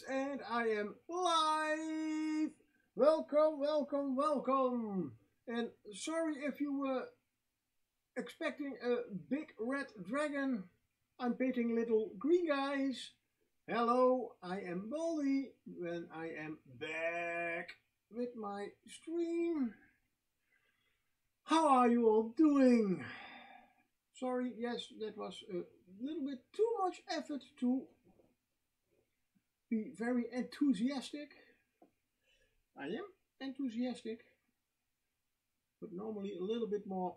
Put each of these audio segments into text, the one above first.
and I am live! Welcome, welcome, welcome! And sorry if you were expecting a big red dragon. I'm painting little green guys. Hello, I am Baldy when I am back with my stream. How are you all doing? Sorry, yes, that was a little bit too much effort to be very enthusiastic. I am enthusiastic, but normally a little bit more.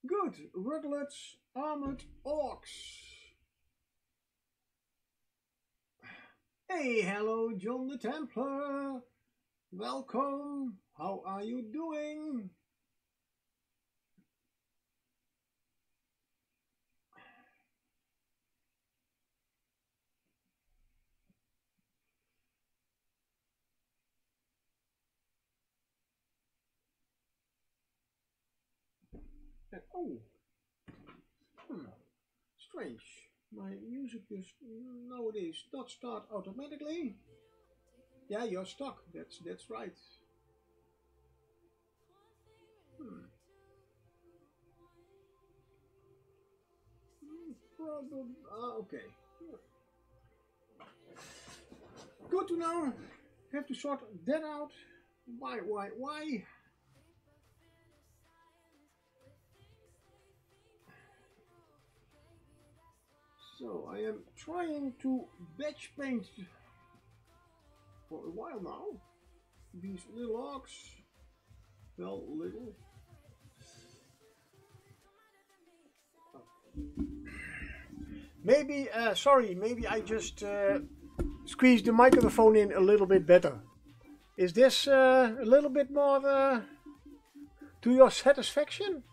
Good, Ruglud's armored orcs. Hey, hello, John the Templar. Welcome. How are you doing? Oh, strange. My music is nowadays not start automatically. Yeah, you're stuck. That's right. Problem. Okay. Good to know. Have to sort that out. Why? So I am trying to batch paint for a while now. These little orcs. Well, little. Maybe, sorry, maybe I just squeezed the microphone in a little bit better. Is this a little bit more to your satisfaction?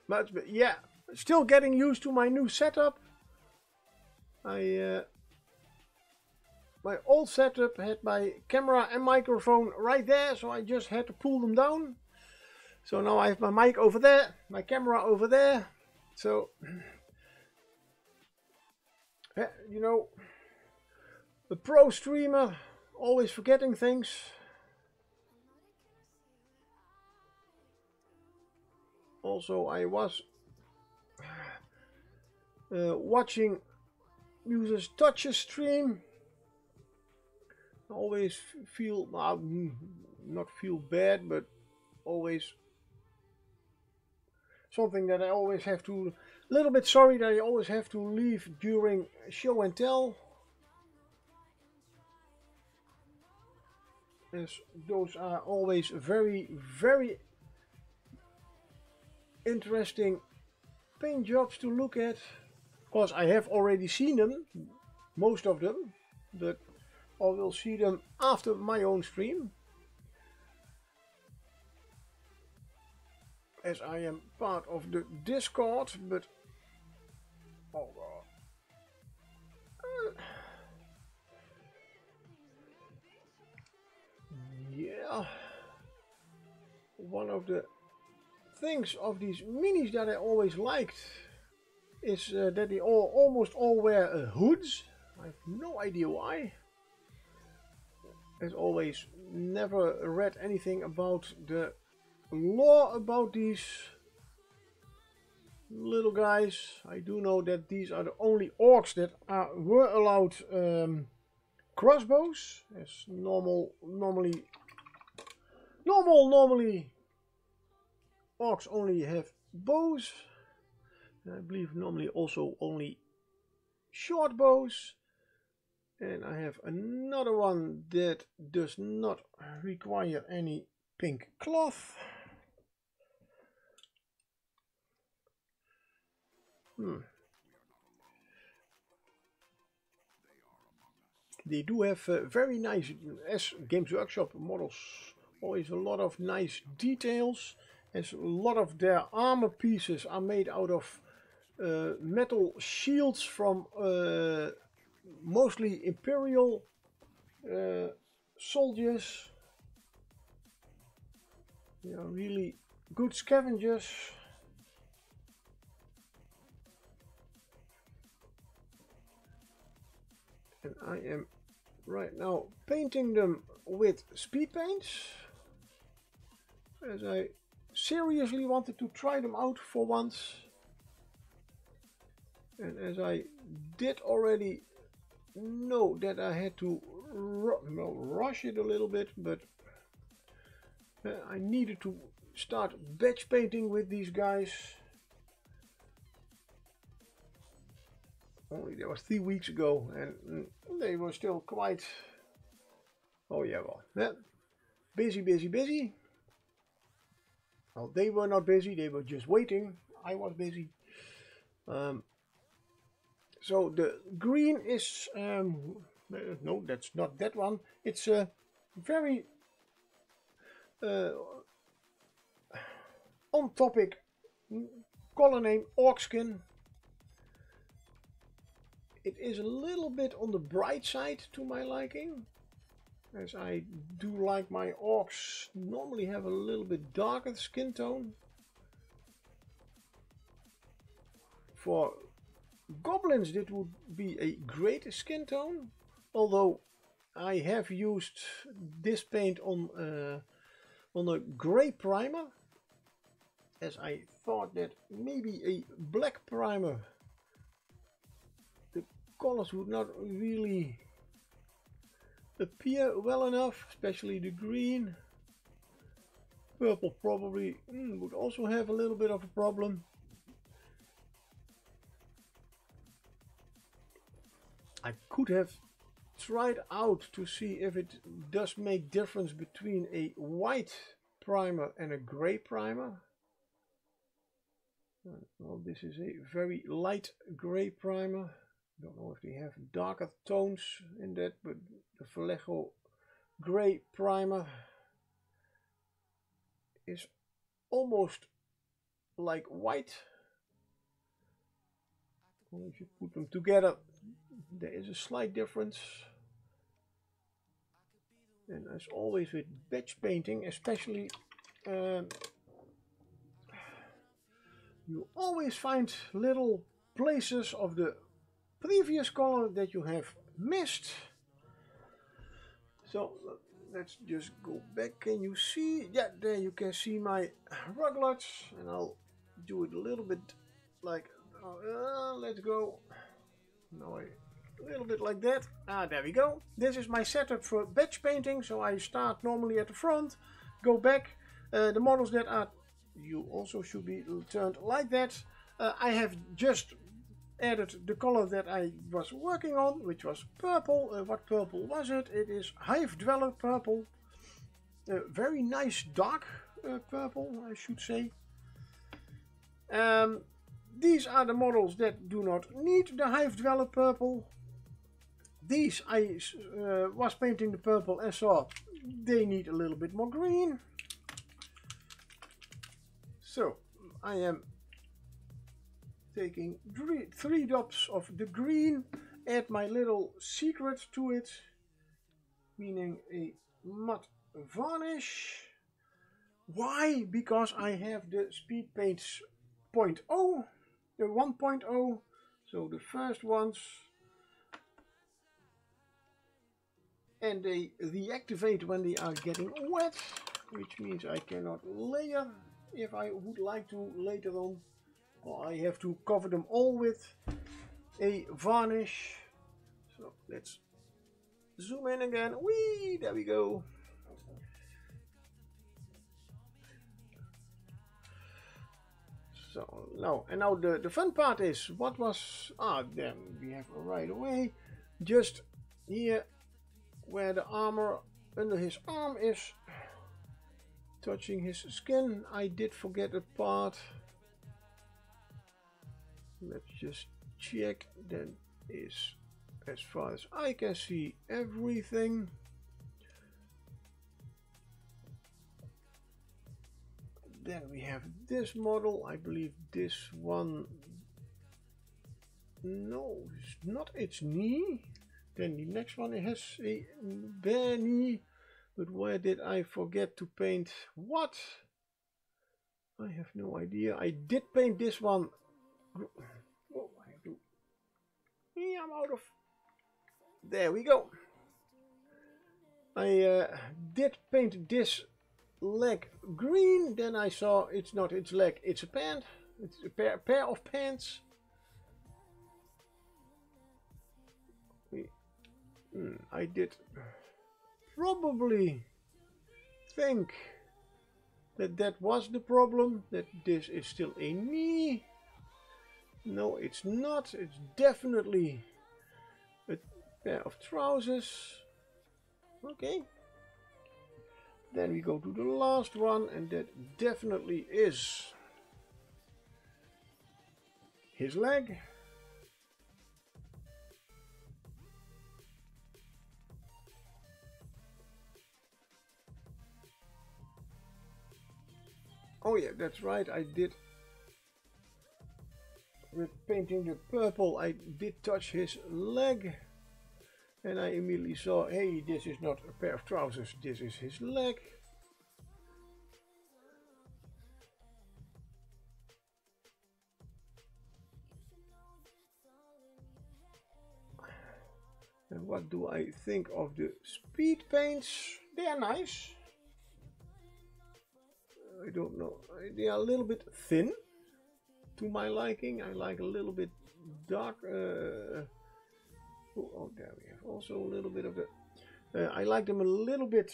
Much, but yeah, still getting used to my new setup. My old setup had my camera and microphone right there, so I just had to pull them down. So now I have my mic over there, my camera over there. So, you know, a pro streamer, always forgetting things. Also, I was watching users Touch's stream. Always feel, not feel bad, but always something that I always have to, a little bit sorry that I always have to leave during show and tell. As those are always very, very interesting paint jobs to look at. Of course, I have already seen them, most of them, but I will see them after my own stream, as I am part of the Discord. But oh god, yeah, one of the things of these minis that I always liked is that they almost all wear hoods. I have no idea why. As always, never read anything about the lore about these little guys. I do know that these are the only orcs that were allowed crossbows, as normally orcs only have bows. I believe normally also only short bows. And I have another one that does not require any pink cloth. They do have very nice, as Games Workshop models, always a lot of nice details. As a lot of their armor pieces are made out of metal shields from mostly Imperial soldiers. They are really good scavengers. And I am right now painting them with speed paints, as I seriously wanted to try them out for once. And as I did already know that I had to rush it a little bit, but I needed to start batch painting with these guys. Only that was 3 weeks ago, and they were still quite, oh yeah, well, yeah, busy. Well, they were not busy, they were just waiting. I was busy. So the green is, no, that's not that one. It's a very on topic color name, Orc skin. It is a little bit on the bright side to my liking, as I do like my orcs normally have a little bit darker skin tone. For goblins this would be a great skin tone, although I have used this paint on a grey primer, as I thought that maybe a black primer the colors would not really appear well enough, especially the green. Purple probably would also have a little bit of a problem. I could have tried out to see if it does make difference between a white primer and a grey primer. Well, this is a very light grey primer. Don't know if they have darker tones in that, but the Vallejo grey primer is almost like white. If you put them together, there is a slight difference. And as always with batch painting, especially, you always find little places of the previous color that you have missed. So let's just go back. Can you see? Yeah, there you can see my Ruglud, and I'll do it a little bit like, let's go. Now a little bit like that. There we go. This is my setup for batch painting. So I start normally at the front, go back. The models that are, you also should be turned like that. I have just added the color that I was working on, which was purple. What purple was it? It is Hive Dweller purple. Very nice dark purple, I should say. These are the models that do not need the Hive Dweller purple. These I was painting the purple and saw they need a little bit more green. So I am taking 3 drops of the green, add my little secret to it, meaning a matte varnish. Why? Because I have the speed paints 0.0, the 1.0, so the first ones, and they reactivate when they are getting wet, which means I cannot layer if I would like to later on. Or I have to cover them all with a varnish. So let's zoom in again. Whee! There we go. So now the fun part is, what was, then we have right away, just here where the armor under his arm is touching his skin, I did forget a part. Let's just check. That is, as far as I can see, everything. Then we have this model. I believe this one, no, it's not its knee. Then the next one has a bare knee. But where did I forget to paint what? I have no idea. I did paint this one. Oh, I have to. Yeah, I'm out of. There we go. I did paint this leg green. Then I saw it's not its leg, it's a pant. It's a pair of pants. I did probably think that was the problem, that this is still a knee. No, it's not. It's definitely a pair of trousers. Okay. Then we go to the last one, and that definitely is his leg. Oh yeah, that's right, I did. With painting the purple, I did touch his leg. And I immediately saw, hey, this is not a pair of trousers, this is his leg. And what do I think of the speed paints? They are nice. I don't know, they are a little bit thin to my liking. I like a little bit dark. Oh, there we have also a little bit of the. I like them a little bit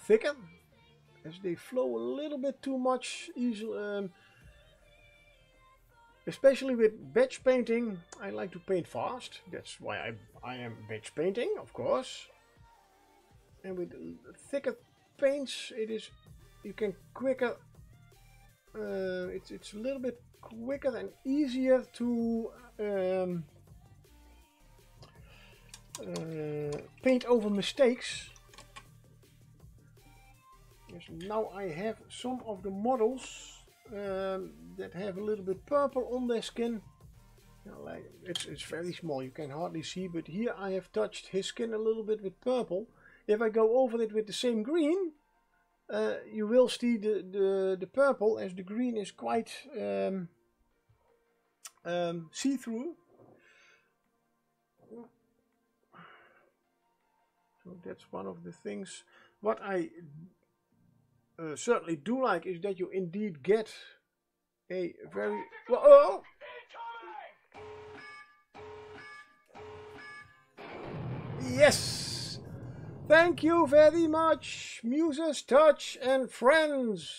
thicker, as they flow a little bit too much. Easily, especially with batch painting, I like to paint fast. That's why I am batch painting, of course. And with thicker paints, you can quicker. It's a little bit quicker and easier to paint over mistakes. Yes, now I have some of the models that have a little bit purple on their skin. Like it's very small, you can hardly see, but here I have touched his skin a little bit with purple. If I go over it with the same green, you will see the purple, as the green is quite see-through. So that's one of the things. What I certainly do like is that you indeed get a very... Oh! Yes! Thank you very much, Muses Touch and friends.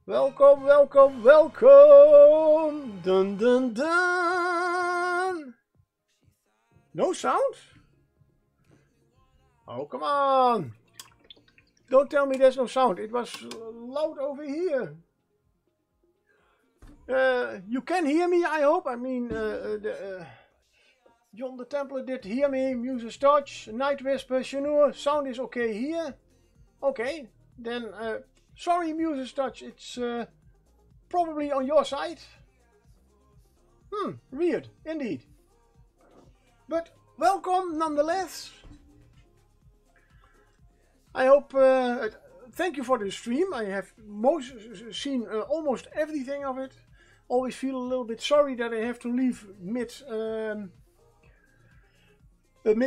Welcome, welcome, welcome. Dun dun dun. No sound? Oh, come on. Don't tell me there's no sound. It was loud over here. You can hear me, I hope. I mean, John the Templar did hear me. Muses Touch, Night Whisper, Shanur. Sound is okay here. Okay, then sorry, Muses Touch. It's probably on your side. Weird, indeed. But welcome nonetheless. I hope. Thank you for the stream. I have seen almost everything of it. Always feel a little bit sorry that I have to leave mid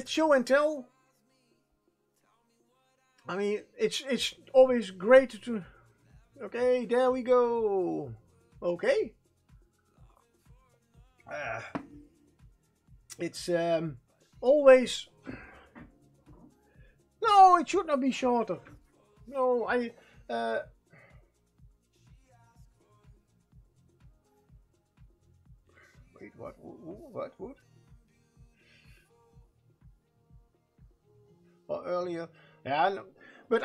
show and tell. I mean, it's always great to. Okay, there we go. Okay. It's always. No, it should not be shorter. No, wait, what would? Or earlier, yeah, no, but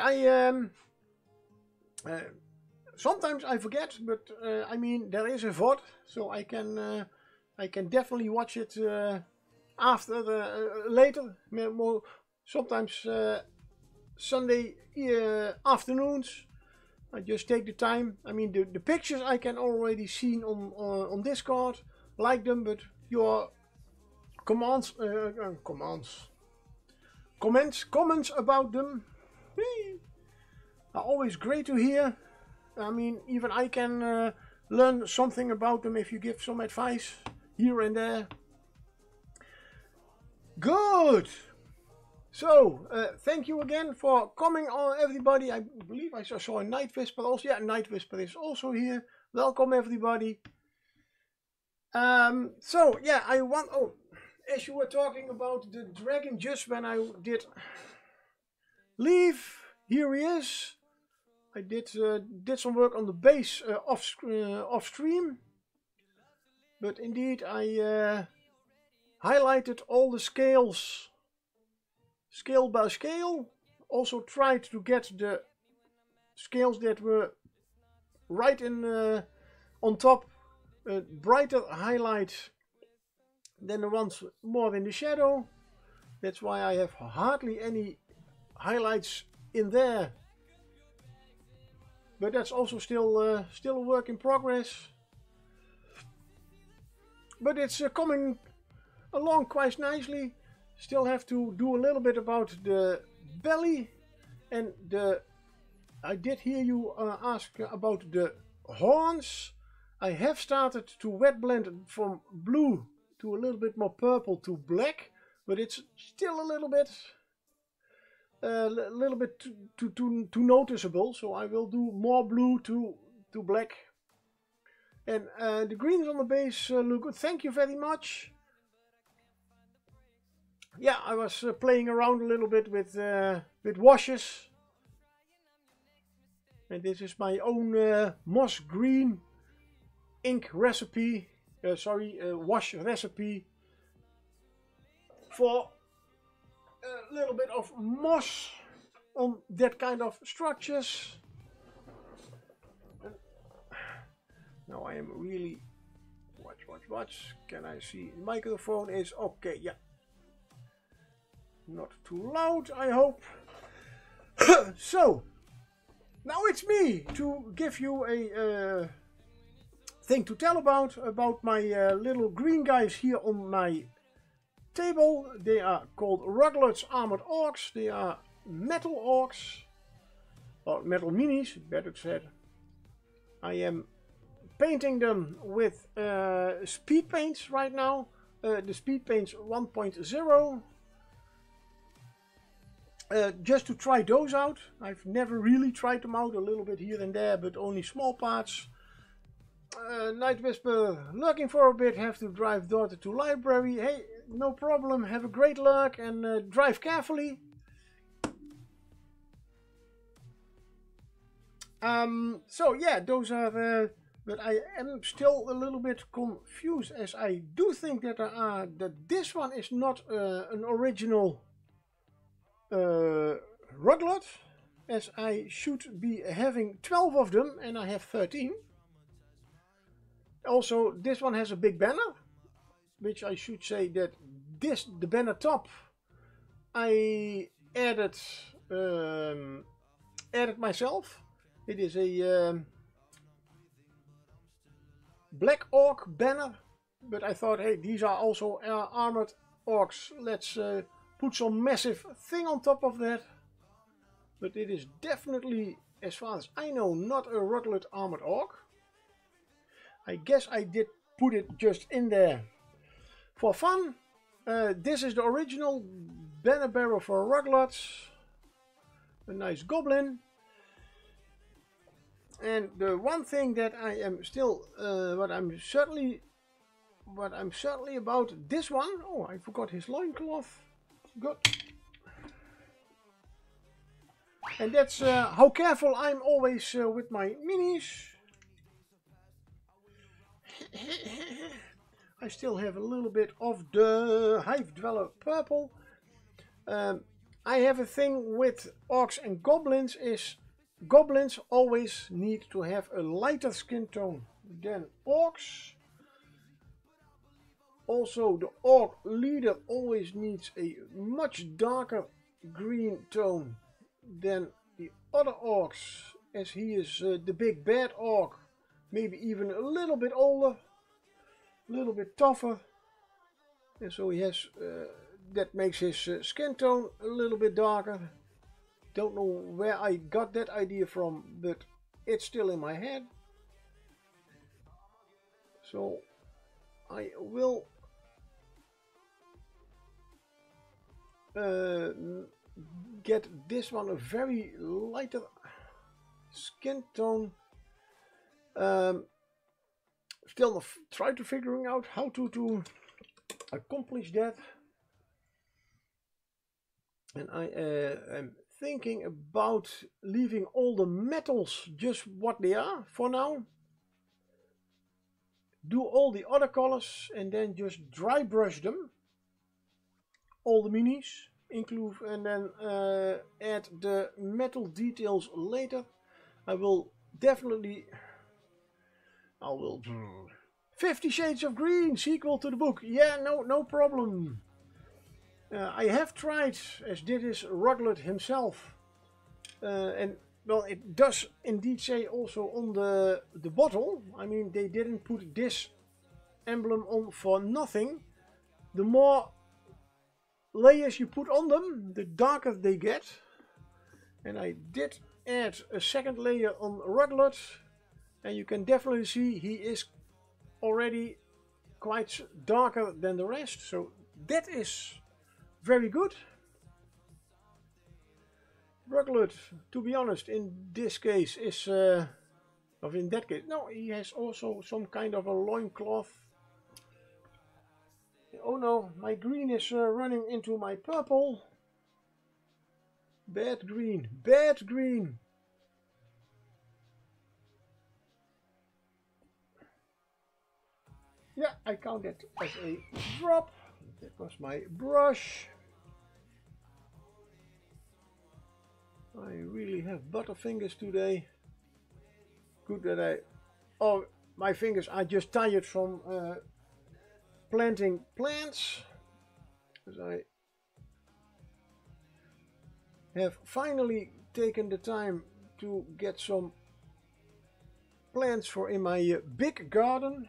sometimes I forget. But I mean, there is a VOD, so I can definitely watch it after later. More sometimes Sunday afternoons. I just take the time. I mean, the pictures I can already see on Discord, like them, but your comments comments about them, are always great to hear. I mean, even I can learn something about them if you give some advice here and there. Good! So, thank you again for coming on, everybody. I believe I saw a Night Whisper also. Yeah, Night Whisper is also here. Welcome, everybody. So, yeah, as you were talking about the dragon just when I did leave, here he is. I did some work on the base off stream, but indeed I highlighted all the scales, scale by scale. Also tried to get the scales that were right in on top, brighter highlights than the ones more in the shadow. That's why I have hardly any highlights in there. But that's also still a work in progress. But it's coming along quite nicely. Still have to do a little bit about the belly, and I did hear you ask about the horns. I have started to wet blend from blue to a little bit more purple to black, but it's still a little bit too noticeable. So I will do more blue to black. And the greens on the base look good. Thank you very much. Yeah, I was playing around a little bit with washes. And this is my own moss green ink recipe. Wash recipe for a little bit of moss on that kind of structures. And now I am really watch. Can I see? The microphone is okay. Yeah. Not too loud, I hope. So, now it's me to give you a thing to tell about my little green guys here on my table. They are called Ruglud's Armored Orcs. They are metal orcs, or metal minis, better said. I am painting them with speed paints right now. The speed paints 1.0. Just to try those out. I've never really tried them out, a little bit here and there, but only small parts. Night Whisper, lurking for a bit, have to drive daughter to library. Hey, no problem, have a great lurk and drive carefully. So yeah, those are, but I am still a little bit confused, as I do think that this one is not an original Ruglud, as I should be having 12 of them and I have 13. Also, this one has a big banner, which I should say that the banner top I added myself. It is a black orc banner, but I thought, hey, these are also armored orcs. Let's put some massive thing on top of that. But it is definitely, as far as I know, not a Ruglud armored orc. I guess I did put it just in there for fun. This is the original banner bearer for Ruglud. A nice goblin. And the one thing that I am still, what I'm certainly about this one. Oh, I forgot his loincloth. Good. And that's how careful I'm always with my minis. I still have a little bit of the Hive Dweller purple. I have a thing with orcs and goblins, is goblins always need to have a lighter skin tone than orcs. Also, the orc leader always needs a much darker green tone than the other orcs, as he is the big bad orc. Maybe even a little bit older, a little bit tougher. And so he has, that makes his skin tone a little bit darker don't know where I got that idea from, but it's still in my head. So I will get this one a very lighter skin tone. Still try to figuring out how to accomplish that. And I am thinking about leaving all the metals just what they are for now. Do all the other colors and then just dry brush them. All the minis include, and then add the metal details later. I will definitely 50 Shades of Green sequel to the book. Yeah, no problem. I have tried, as did his Ruglud himself, and well, it does indeed say also on the bottle. I mean, they didn't put this emblem on for nothing. The more layers you put on them, the darker they get. And I did add a second layer on Ruglud, and you can definitely see he is already quite darker than the rest. So that is very good. Ruglud, to be honest, in this case is, in that case, no, he has also some kind of a loincloth. Oh no, my green is running into my purple. Bad green, bad green. Yeah, I count that as a drop. That was my brush. I really have butterfingers today. Good that my fingers are just tired from planting plants. Because I have finally taken the time to get some plants for in my big garden.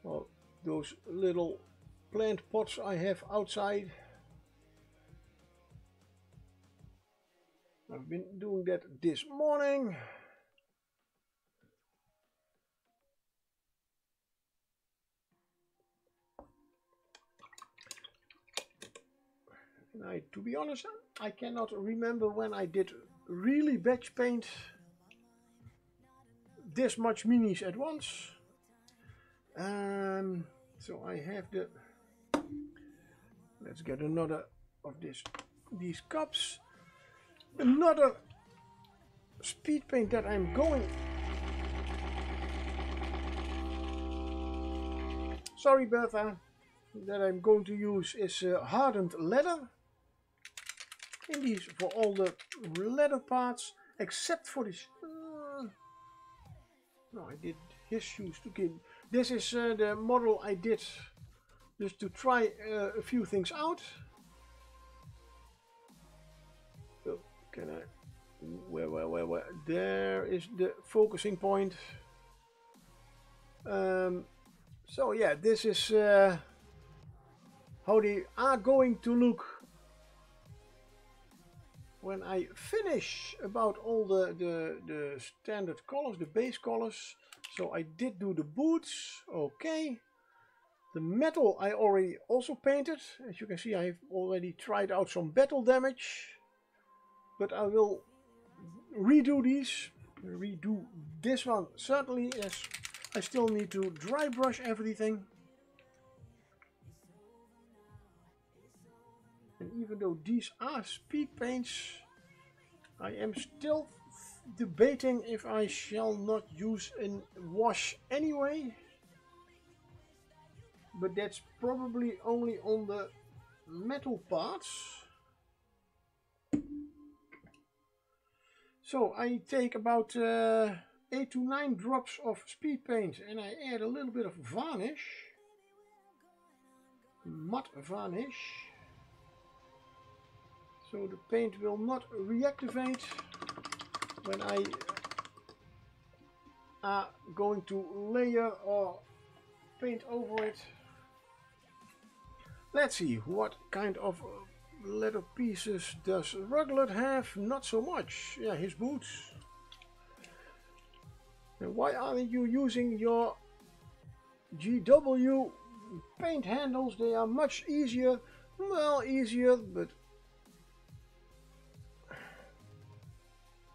Well, those little plant pots I have outside. I've been doing that this morning. And to be honest, I cannot remember when I did really batch paint this much minis at once. So I have the. Let's get another of these cups. Another speed paint that I'm going. Sorry, Bertha. That I'm going to use is hardened leather. In these for all the leather parts, except for this. No, I did his shoes to get. This is the model I did just to try a few things out. So can I? Where? There is the focusing point. So yeah, this is how they are going to look when I finish about all the standard colors, the base colors. So I did do the boots, okay. The metal I already also painted. As you can see, I've already tried out some battle damage. But I will redo these. Redo this one certainly, as I still need to dry brush everything. And even though these are speed paints, I am still debating if I shall not use a wash anyway. But that's probably only on the metal parts. So I take about 8 to 9 drops of speed paint and I add a little bit of varnish. Matte varnish. So the paint will not reactivate when I are going to layer or paint over it. Let's see what kind of leather pieces does Ruglud have? Not so much. Yeah, his boots. And why aren't you using your GW paint handles? They are much easier. Well, easier, but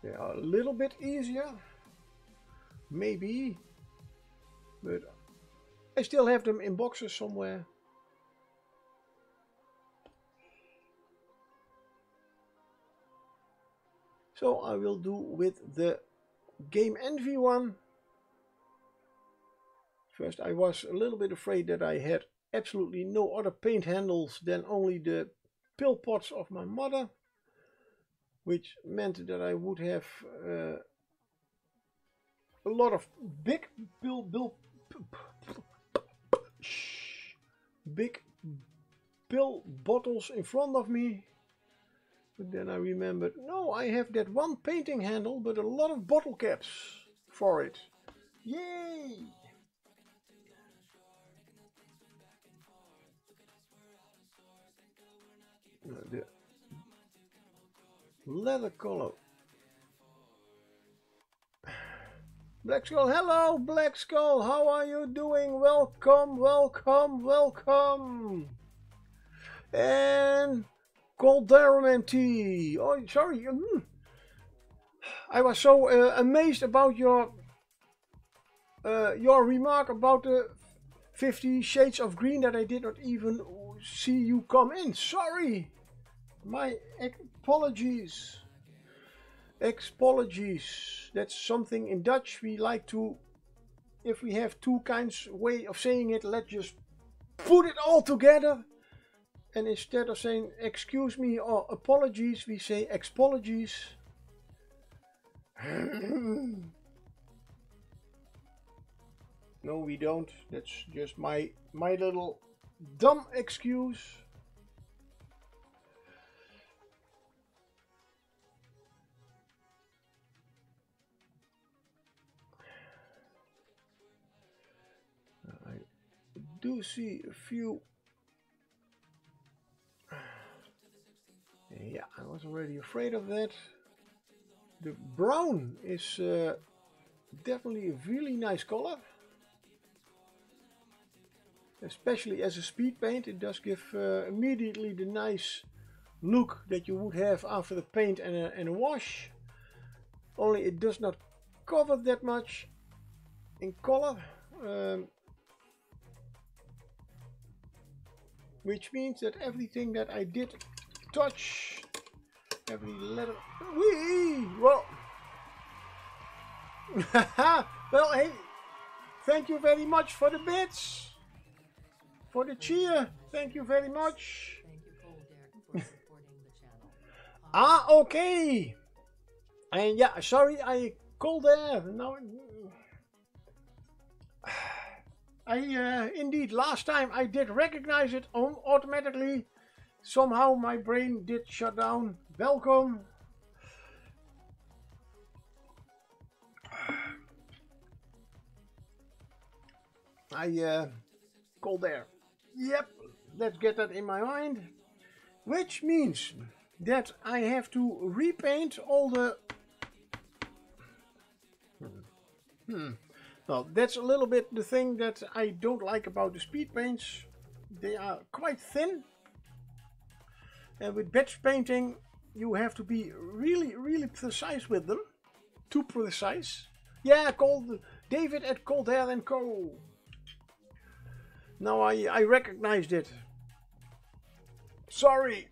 they are a little bit easier. Maybe. But I still have them in boxes somewhere. So I will do with the Game Envy one. First I was a little bit afraid that I had absolutely no other paint handles than only the pill pots of my mother, which meant that I would have a lot of big pill bottles in front of me. But then I remembered, no, I have that one painting handle, but a lot of bottle caps for it. Yay! The leather color. Black Skull, hello Black Skull, how are you doing? Welcome, welcome, welcome. And Oldhammer tea. Oh, sorry. I was so amazed about your remark about the 50 Shades of Green that I did not even see you come in. Sorry. My apologies. Apologies. That's something in Dutch we like to, if we have two kinds way of saying it, let's just put it all together. And instead of saying excuse me or apologies, we say expologies. No, we don't. That's just my little dumb excuse. I do see a few. Yeah, I was already afraid of that. The brown is definitely a really nice color. Especially as a speed paint, it does give immediately the nice look that you would have after the paint and a wash. Only it does not cover that much in color. Which means that everything that I did touch, every letter. Whee! Well, well, hey, thank you very much for the bits, for the cheer. Thank you very much. Thank you, for supporting the channel. Ah, okay. And yeah, sorry, I called there. Now, indeed, last time I did recognize it automatically. Somehow my brain did shut down. Welcome. I called there. Yep, let's get that in my mind. Which means that I have to repaint all the... Well, that's a little bit the thing that I don't like about the speed paints. They are quite thin. And with batch painting, you have to be really, really precise with them. Too precise. Yeah, called David at Cold Hair & Co. Now I recognized it. Sorry.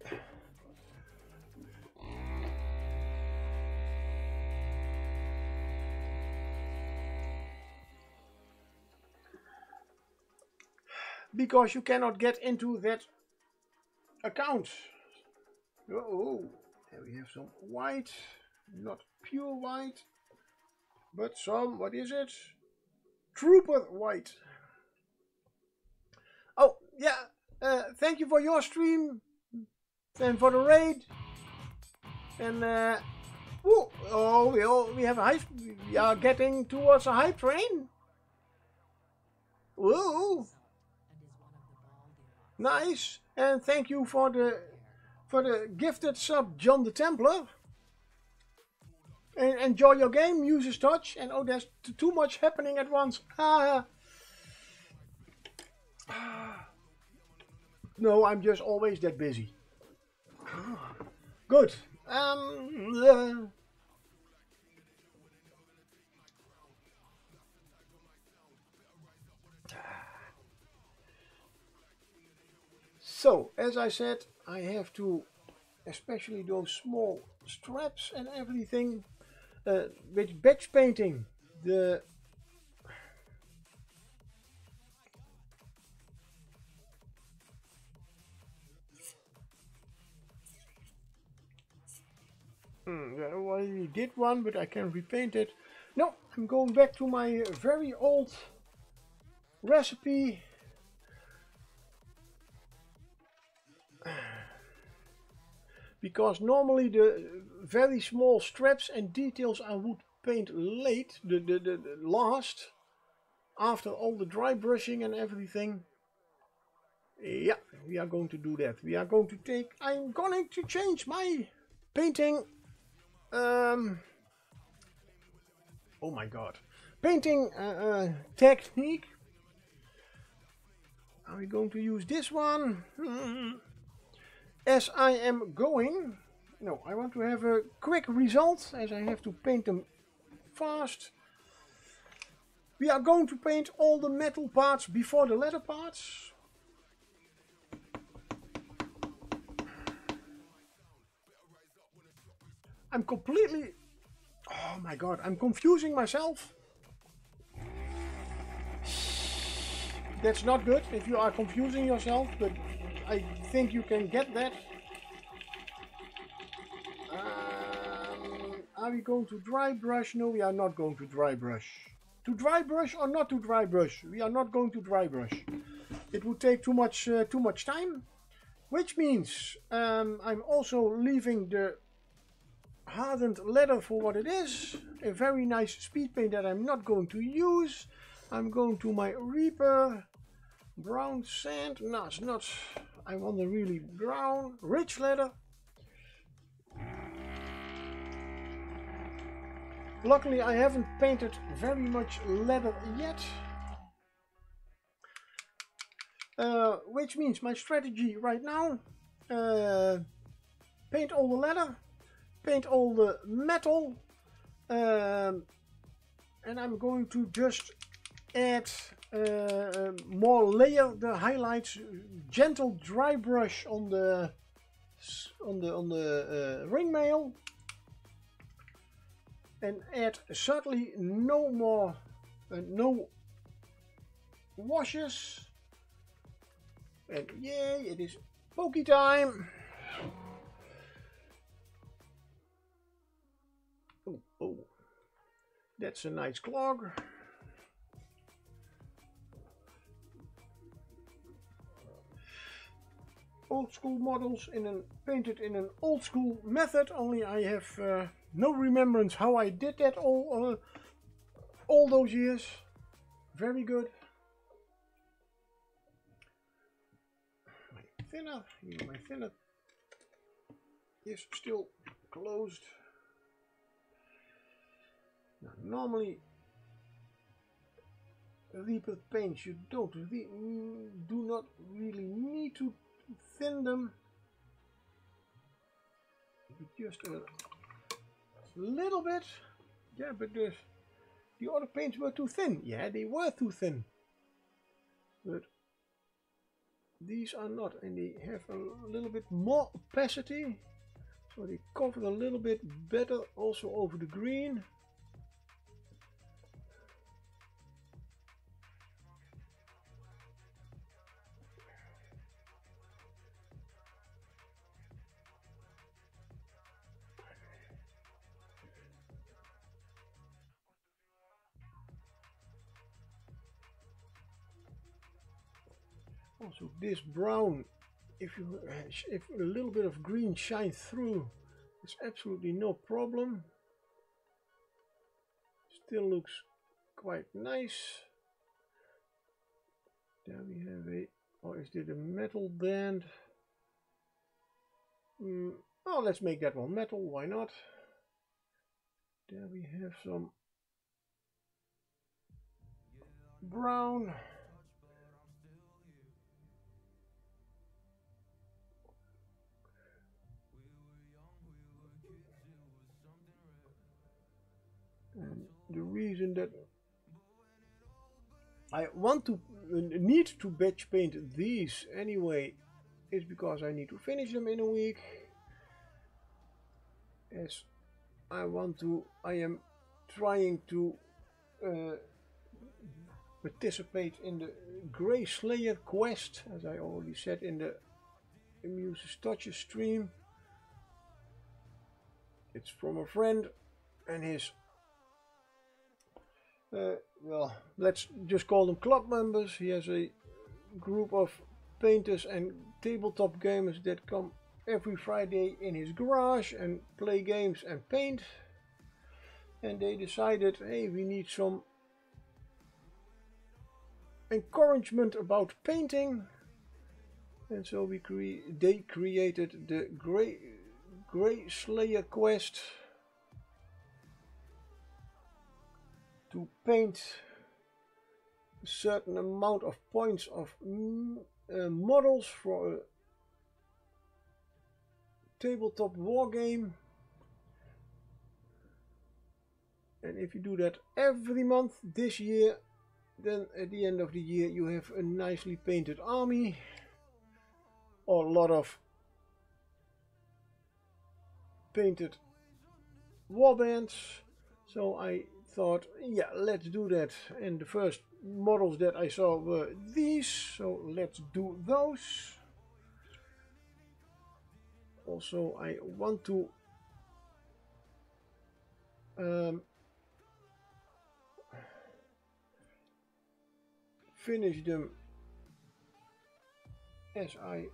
Because you cannot get into that account. Oh, there we have some white, not pure white, but some, what is it? Trooper white. Oh, yeah, thank you for your stream and for the raid. And, we have a hype, we are getting towards a hype train. Whoa. Nice, and thank you for the for the gifted sub John the Templar. And enjoy your game, user's touch. And oh, there's too much happening at once. No, I'm just always that busy. Good. So, as I said, I have to, especially those small straps and everything, with batch painting, the I already did one, but I can repaint it. No, I'm going back to my very old recipe. Because normally the very small straps and details I would paint late, the last, after all the dry brushing and everything. Yeah, we are going to do that. We are going to take, I'm going to change my painting, oh my god, painting technique. Are we going to use this one? As I am going, no, I want to have a quick result as I have to paint them fast. We are going to paint all the metal parts before the leather parts. I'm completely, oh my god, I'm confusing myself. That's not good if you are confusing yourself, but I think you can get that. Are we going to dry brush? No, we are not going to dry brush. To dry brush or not to dry brush? We are not going to dry brush. It would take too much time, which means I'm also leaving the hardened leather for what it is. A very nice speed paint that I'm not going to use. I'm going to my Reaper brown sand. No, it's not. I want the really brown, rich leather. Luckily, I haven't painted very much leather yet. Which means my strategy right now, paint all the leather, paint all the metal, and I'm going to just add more layer, the highlights, gentle dry brush on the ring mail, and add certainly no more no washes. And yay, it is pokey time. Oh, that's a nice clog. Old school models painted in an old school method, only I have no remembrance how I did that all those years. Very good. My thinner is still closed. Now, normally Reaper paints you do not really need to thin them, but just a little bit. Yeah, but the other paints were too thin. Yeah, they were too thin, but these are not, and they have a little bit more opacity, so they cover a little bit better also over the green. Also, this brown, if a little bit of green shines through, it's absolutely no problem. Still looks quite nice. There we have a, or is it a metal band? Oh, let's make that one metal, why not? There we have some brown. And the reason that I need to batch paint these anyway is because I need to finish them in a week. As I am trying to participate in the Grey Slayer quest, as I already said in the Amuses Touches stream. It's from a friend and his well, let's just call them club members. He has a group of painters and tabletop gamers that come every Friday in his garage and play games and paint. And they decided, hey, we need some encouragement about painting. And so they created the Grey Slayer quest to paint a certain amount of points of models for a tabletop war game. And if you do that every month this year, then at the end of the year you have a nicely painted army or a lot of painted warbands. So I thought, yeah, let's do that. And the first models that I saw were these, so let's do those. Also, I want to finish them, as I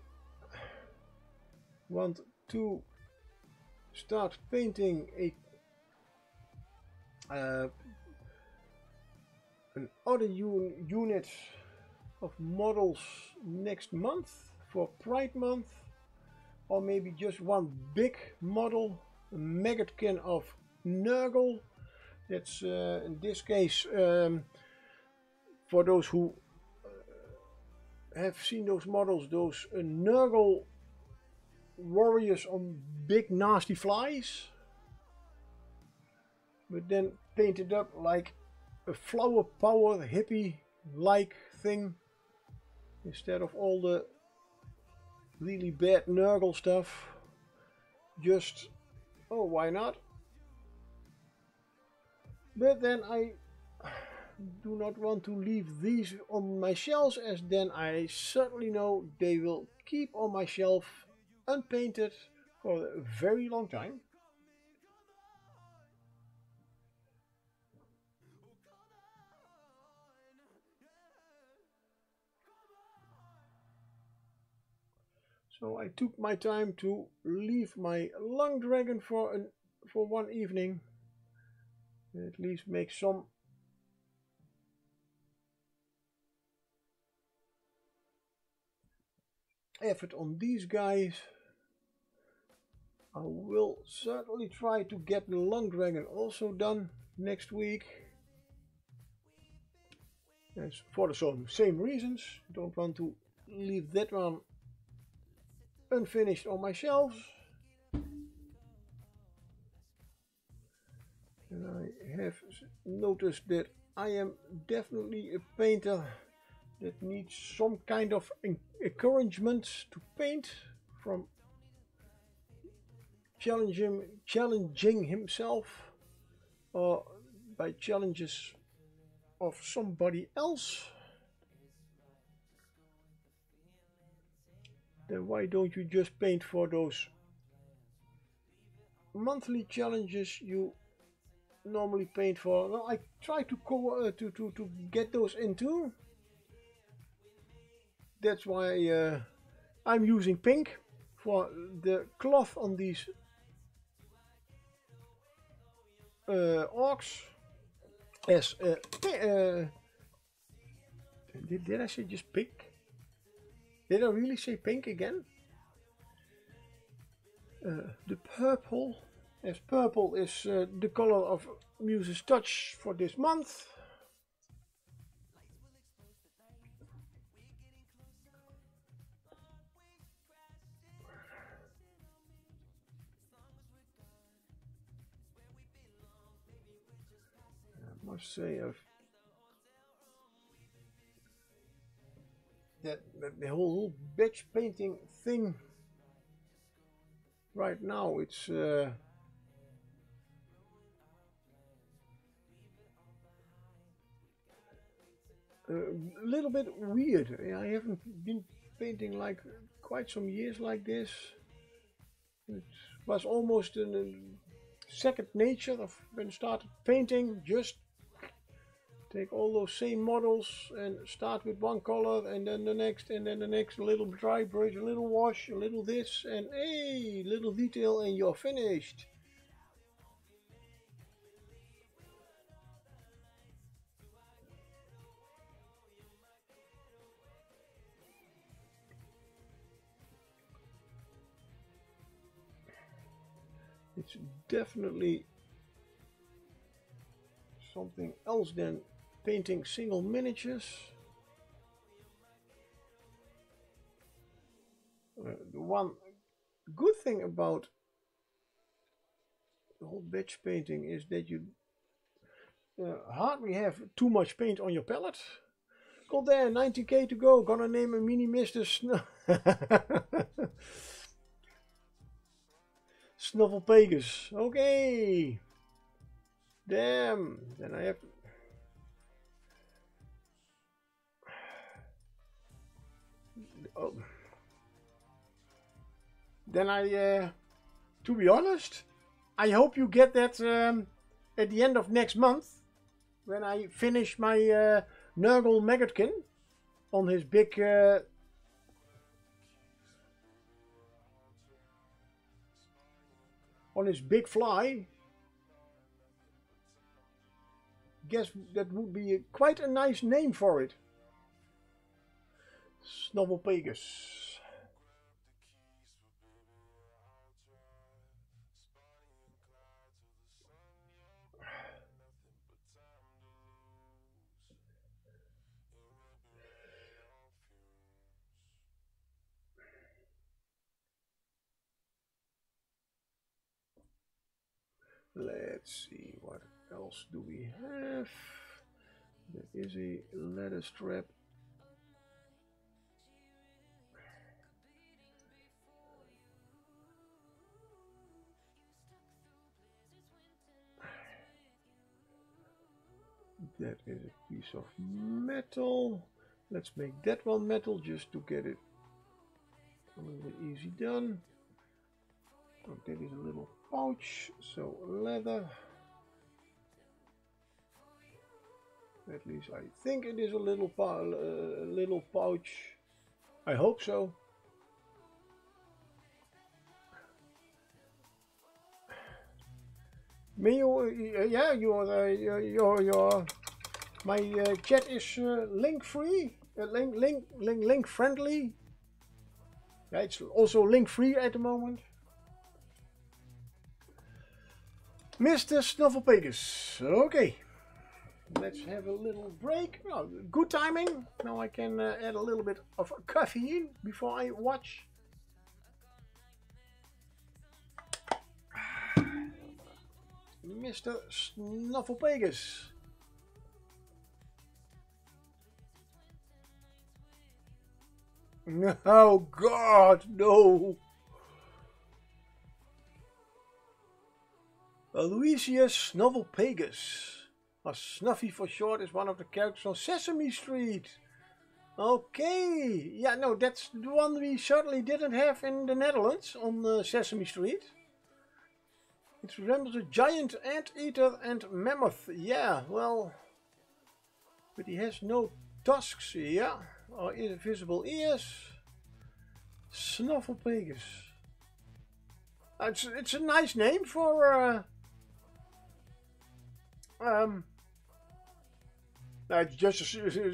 want to start painting another unit of models next month for Pride Month, or maybe just one big model, a Maggotkin of Nurgle. That's in this case, for those who have seen those models, those Nurgle warriors on big nasty flies, but then painted up like a flower power hippie like thing instead of all the really bad Nurgle stuff. Just, oh, why not? But then I do not want to leave these on my shelves, as then I certainly know they will keep on my shelf unpainted for a very long time. So I took my time to leave my Long Dragon for one evening. At least make some effort on these guys. I will certainly try to get the Long Dragon also done next week. Yes, for the same reasons. Don't want to leave that one unfinished on my shelves. And I have noticed that I am definitely a painter that needs some kind of encouragement to paint, from challenging himself or by challenges of somebody else. Then why don't you just paint for those monthly challenges you normally paint for? Well, I try to get those into. That's why I'm using pink for the cloth on these orcs. As did I say just pink? Did I really say pink again? the purple, as purple is the color of Muse's Touch for this month. I must say that the whole batch painting thing right now, it's a little bit weird. I haven't been painting like quite some years like this. It was almost a second nature of when I started painting. Just take all those same models and start with one color and then the next and then the next, a little dry brush, a little wash, a little this, and hey, little detail and you're finished. It's definitely something else than painting single miniatures. The one good thing about the whole batch painting is that you hardly have too much paint on your palette. Got there, 90k to go. Gonna name a mini Mr. Snufflepagus. Okay. Damn. Then I have to... Oh. Then to be honest, I hope you get that at the end of next month, when I finish my Nurgle Maggotkin on his big fly. Guess that would be quite a nice name for it. Snufflepagus. Let's see, what else do we have? There is a leather strap. That is a piece of metal. Let's make that one metal just to get it a little bit easy done. Oh, that is a little pouch, so leather. At least I think it is a little pouch. I hope so. May you, yeah, your my chat is link free, link friendly. Yeah, it's also link free at the moment. Mr. Snufflepagus. Okay, let's have a little break. Oh, good timing. Now I can add a little bit of caffeine before I watch. Mr. Snufflepagus. Oh God, no. Aloysius Snufflepagus, or Snuffy for short, is one of the characters on Sesame Street. Okay, yeah, no, that's the one we certainly didn't have in the Netherlands on Sesame Street. It resembles a giant anteater and mammoth. Yeah, well, but he has no tusks, yeah, or invisible ears. Snufflepagus. It's a nice name for it's just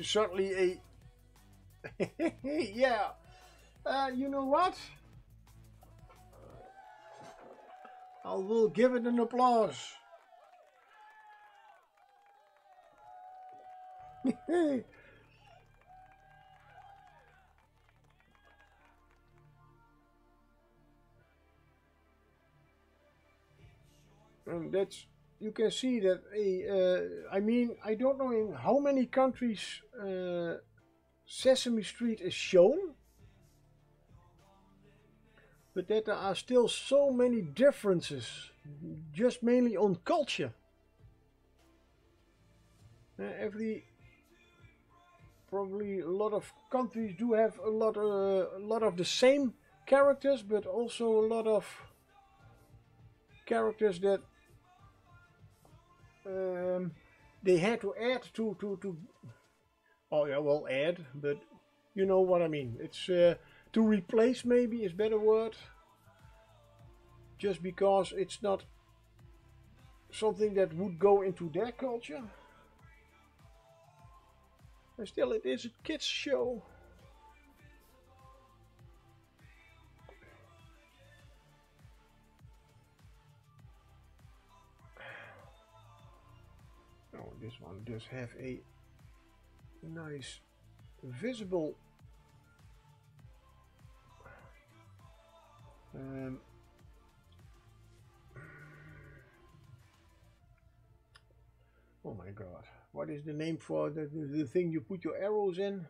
certainly a yeah. You know what? I will give it an applause. And that's, you can see that I mean, I don't know in how many countries Sesame Street is shown, but that there are still so many differences, just mainly on culture. Probably a lot of countries do have a lot of the same characters, but also a lot of characters that they had to add to oh yeah, well, add, but you know what I mean. It's to replace, maybe is a better word, just because it's not something that would go into their culture. And still, it is a kids show. Oh, this one does have a nice visible oh my god, what is the name for the thing you put your arrows in?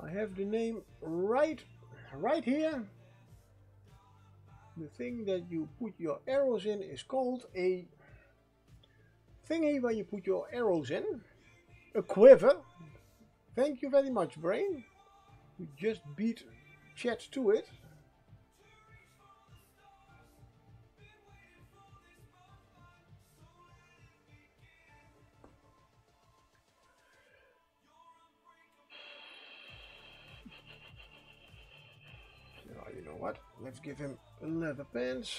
I have the name right here. The thing that you put your arrows in is called a thingy where you put your arrows in. A quiver. Thank you very much, brain. You just beat chat to it. Oh, you know what? Let's give him leather pants.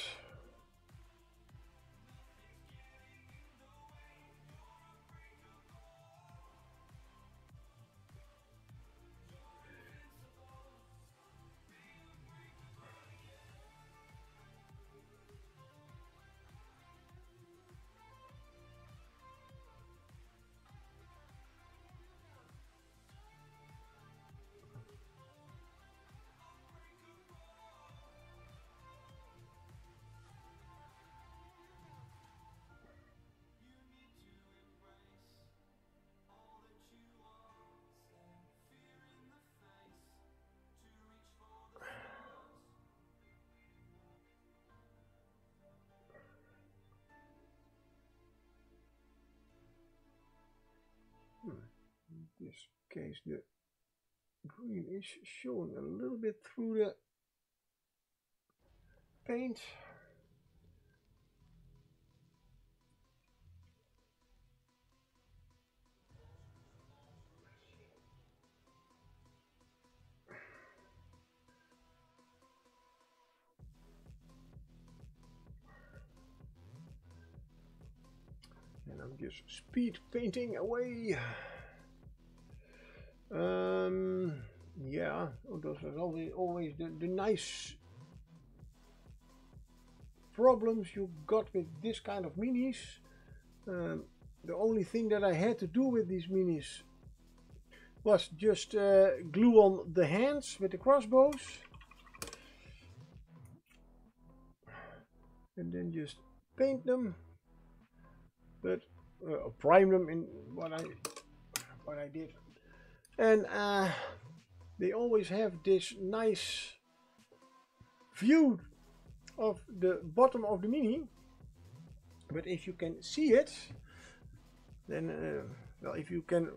In this case, the green is shown a little bit through the paint. And I'm just speed painting away. Yeah, those are always the nice problems you got with this kind of minis. The only thing that I had to do with these minis was just glue on the hands with the crossbows, and then just paint them, but prime them in what I did. And they always have this nice view of the bottom of the mini, but if you can see it, then well, if you can,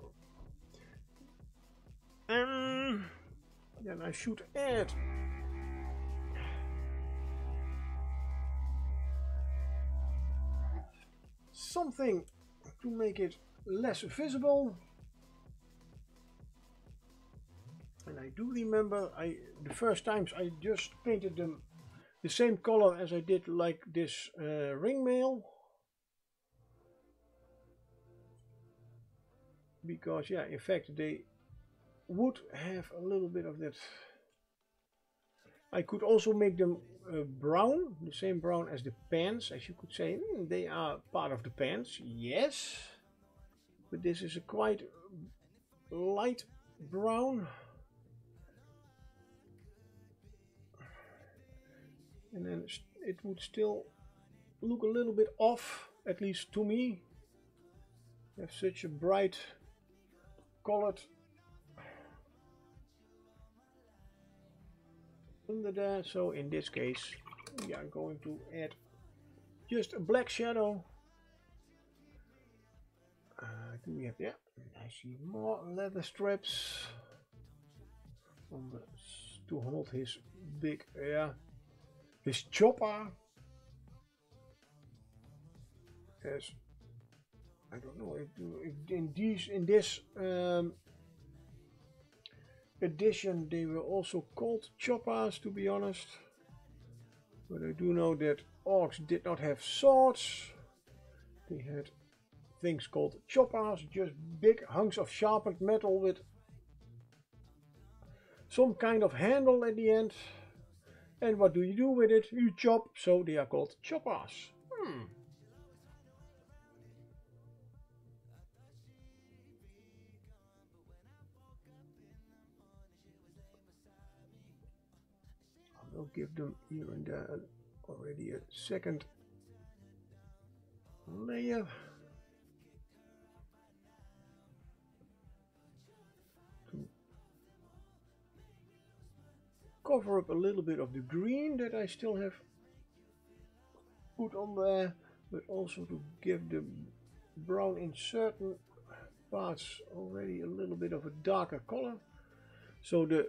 then I should add something to make it less visible. And I do remember the first times I just painted them the same color as I did like this ring mail. because yeah, in fact they would have a little bit of that. I could also make them brown, the same brown as the pants, as you could say. They are part of the pants, yes, but this is a quite light brown. And then it would still look a little bit off, at least to me. You have such a bright colored under there, so in this case we are going to add just a black shadow. Do we have, yeah, I see more leather straps on the, to hold his big, his chopper. Yes, I don't know if in this edition they were also called choppers, to be honest, but I do know that orcs did not have swords. They had things called choppers, just big hunks of sharpened metal with some kind of handle at the end. And what do you do with it? You chop, so they are called choppers. I will give them here and there already a second layer. To cover up a little bit of the green that I still have put on there, but also to give the brown in certain parts already a little bit of a darker color. So the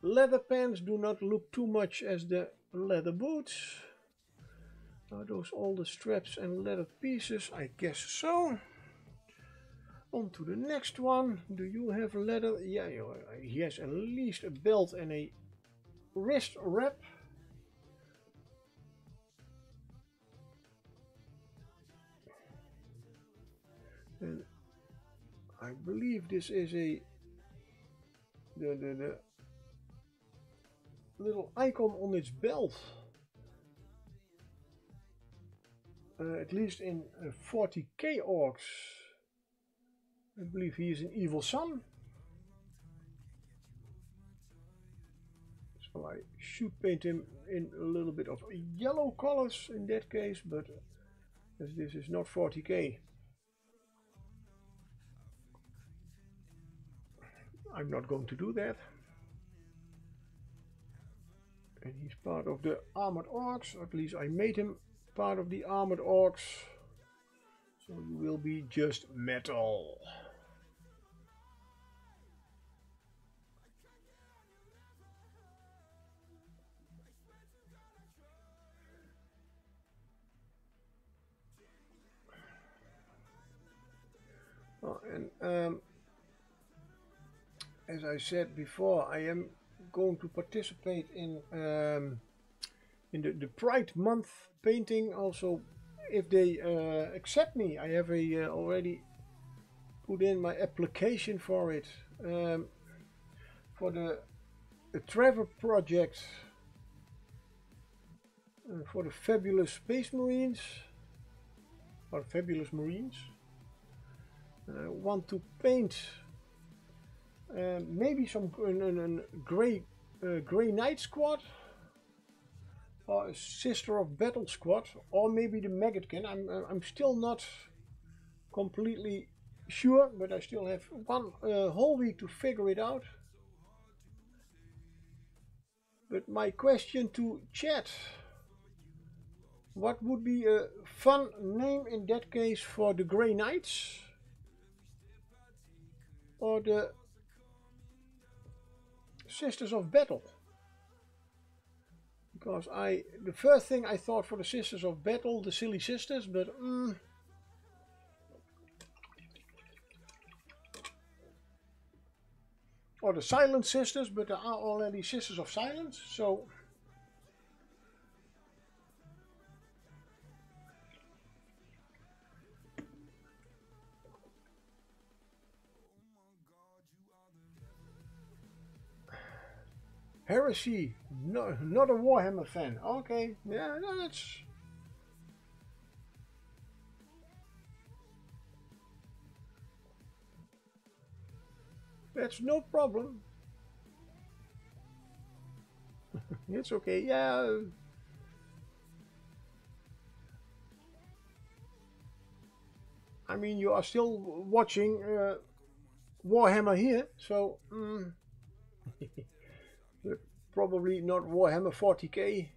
leather pants do not look too much as the leather boots. Are those all the straps and leather pieces? I guess so. On to the next one. Do you have leather? Yeah, he has at least a belt and a wrist wrap. And I believe this is the little icon on its belt. At least in 40k orcs. I believe he is an evil son. So I should paint him in a little bit of yellow colors in that case, but as this is not 40k, I'm not going to do that. And he's part of the armored orcs, or at least I made him part of the armored orcs. So you will be just metal. Oh, and as I said before, I am going to participate in the Pride Month painting. Also, if they accept me, I have already put in my application for it, for the Trevor project, for the Fabulous Space Marines, or Fabulous Marines. I want to paint maybe some Grey Knight squad, or a Sister of Battle squad, or maybe the Maggotkin. I'm still not completely sure, but I still have one whole week to figure it out. But my question to chat: what would be a fun name in that case for the Grey Knights? Or the Sisters of Battle? Because the first thing I thought for the Sisters of Battle, the Silly Sisters, but or the Silent Sisters, but there are already Sisters of Silence, so Heresy, no, not a Warhammer fan. Okay, yeah, no, that's no problem. It's okay, yeah. I mean, you are still watching Warhammer here, so probably not Warhammer 40k.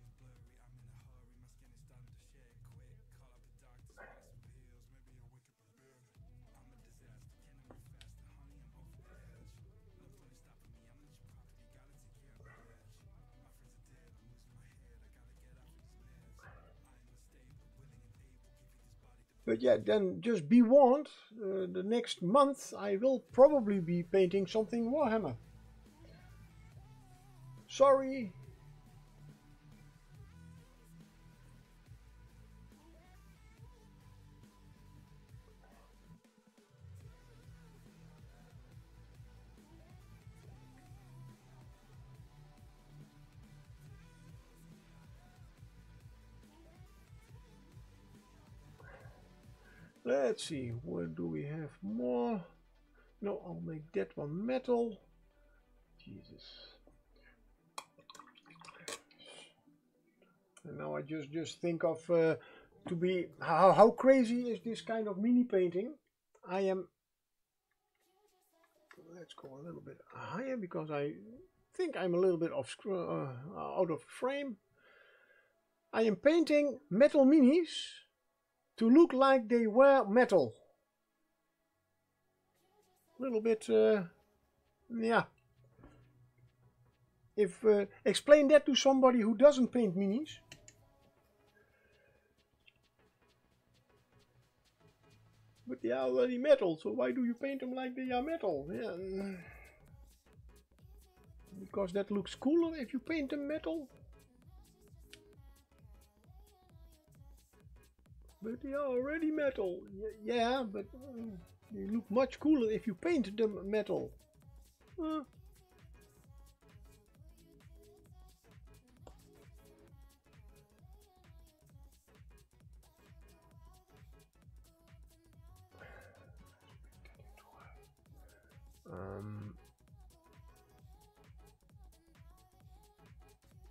But yeah, then just be warned, the next month I will probably be painting something Warhammer. Sorry. Let's see, where do we have more? No, I'll make that one metal. Jesus. And now I just think of to be how crazy is this kind of mini painting. I am, let's go a little bit higher because I think I'm a little bit out of frame. I am painting metal minis to look like they were metal. A little bit, yeah. If explain that to somebody who doesn't paint minis. But they are already metal, so why do you paint them like they are metal? Yeah. Because that looks cooler if you paint them metal. But they are already metal. Yeah, but they look much cooler if you paint them metal.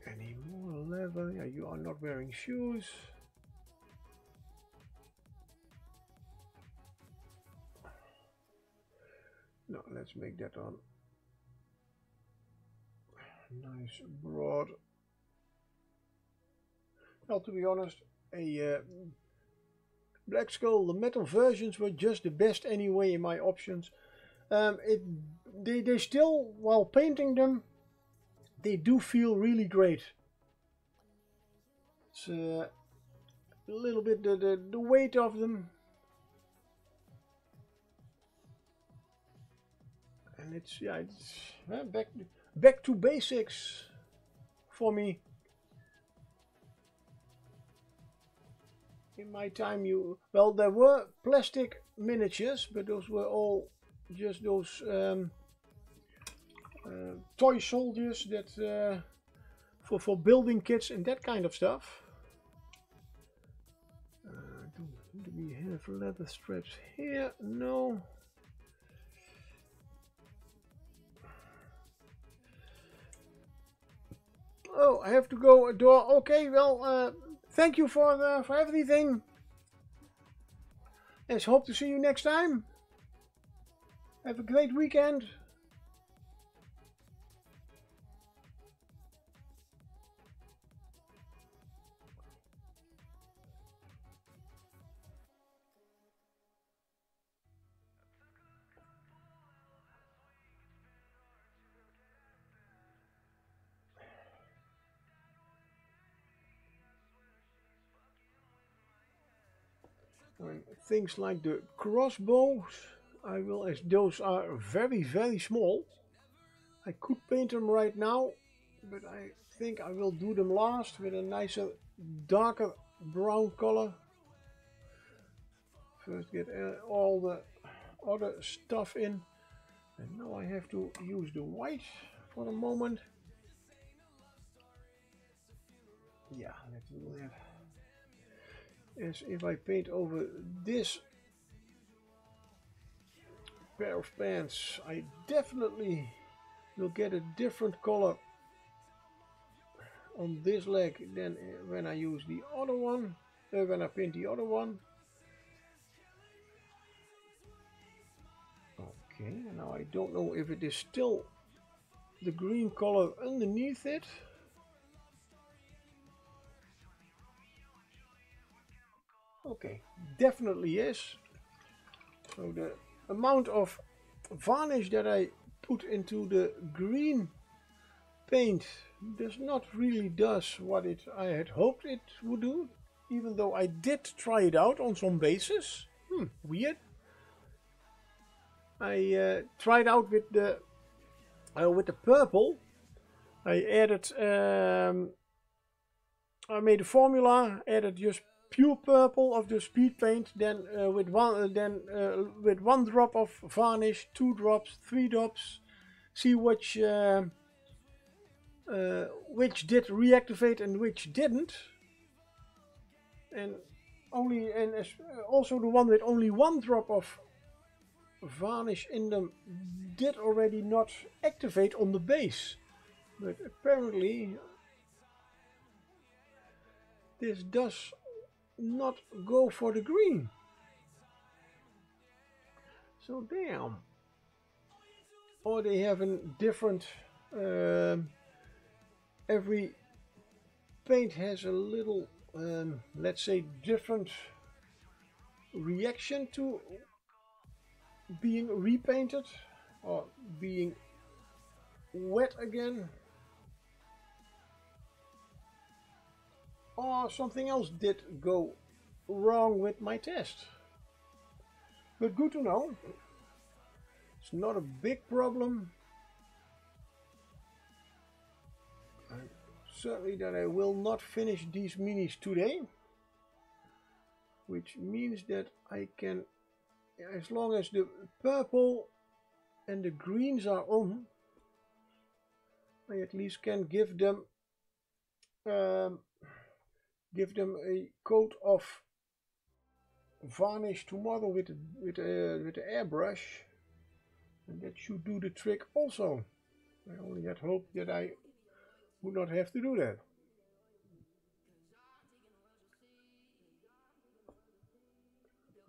Any more leather? Yeah, you are not wearing shoes. No, let's make that on. Nice broad. Well, to be honest, a Black Skull, the metal versions were just the best anyway in my options. They still, while painting them, they do feel really great. It's a little bit the weight of them, and it's back to basics for me. In my time, there were plastic miniatures, but those were all just those toy soldiers that for building kits and that kind of stuff. Do we have leather straps here? No. Oh, I have to go a door. Okay, well, thank you for everything. And hope to see you next time. Have a great weekend. And things like the crossbows, I will, as those are very, very small. I could paint them right now, but I think I will do them last with a nicer, darker brown color. First get all the other stuff in, and now I have to use the white for a moment. Yeah, let's do that. As if I paint over this pair of pants, I definitely will get a different color on this leg than when I use the other one, when I paint the other one. Okay, now I don't know if it is still the green color underneath it. Okay, definitely is. So the amount of varnish that I put into the green paint does not really does what I had hoped it would do, even though I did try it out on some bases. Weird. I tried out with the purple. I added I made a formula, added just pure purple of the speed paint, then with one drop of varnish, 2 drops, 3 drops, see which did reactivate and which didn't, and also the one with only 1 drop of varnish in them did already not activate on the base, but apparently this does not go for the green. So damn. Or they have a different, every paint has a little, let's say, different reaction to being repainted or being wet again. Or something else did go wrong with my test. But good to know. It's not a big problem. And certainly that I will not finish these minis today. Which means that I can, as long as the purple and the greens are on, I at least can give them a coat of varnish tomorrow with the airbrush, and that should do the trick also. I only had hoped that I would not have to do that.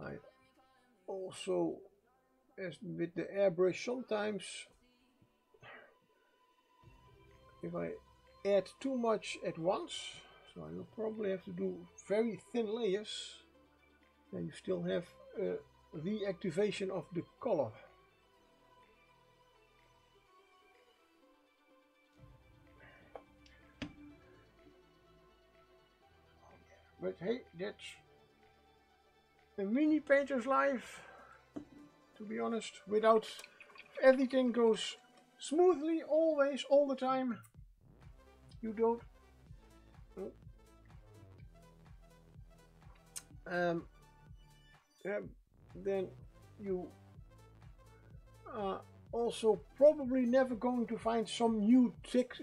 I also, as with the airbrush, sometimes if I add too much at once, so you'll probably have to do very thin layers, and you still have reactivation of the color. But hey, that's a mini painter's life, to be honest. Without everything goes smoothly always, all the time, you don't then you are also probably never going to find some new tricks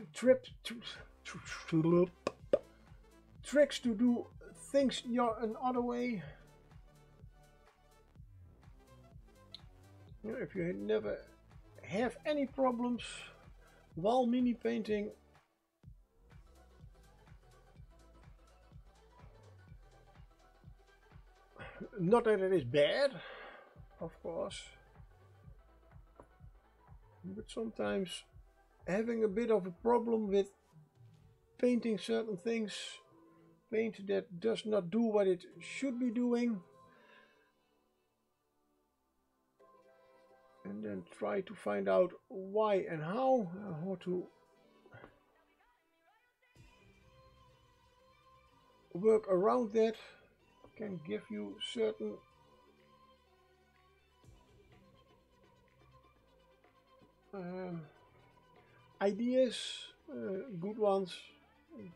to do things another way. If you never have any problems while mini painting, not that it is bad, of course, but sometimes having a bit of a problem with painting certain things, paint that does not do what it should be doing, and then try to find out why and how to work around that, can give you certain ideas, good ones,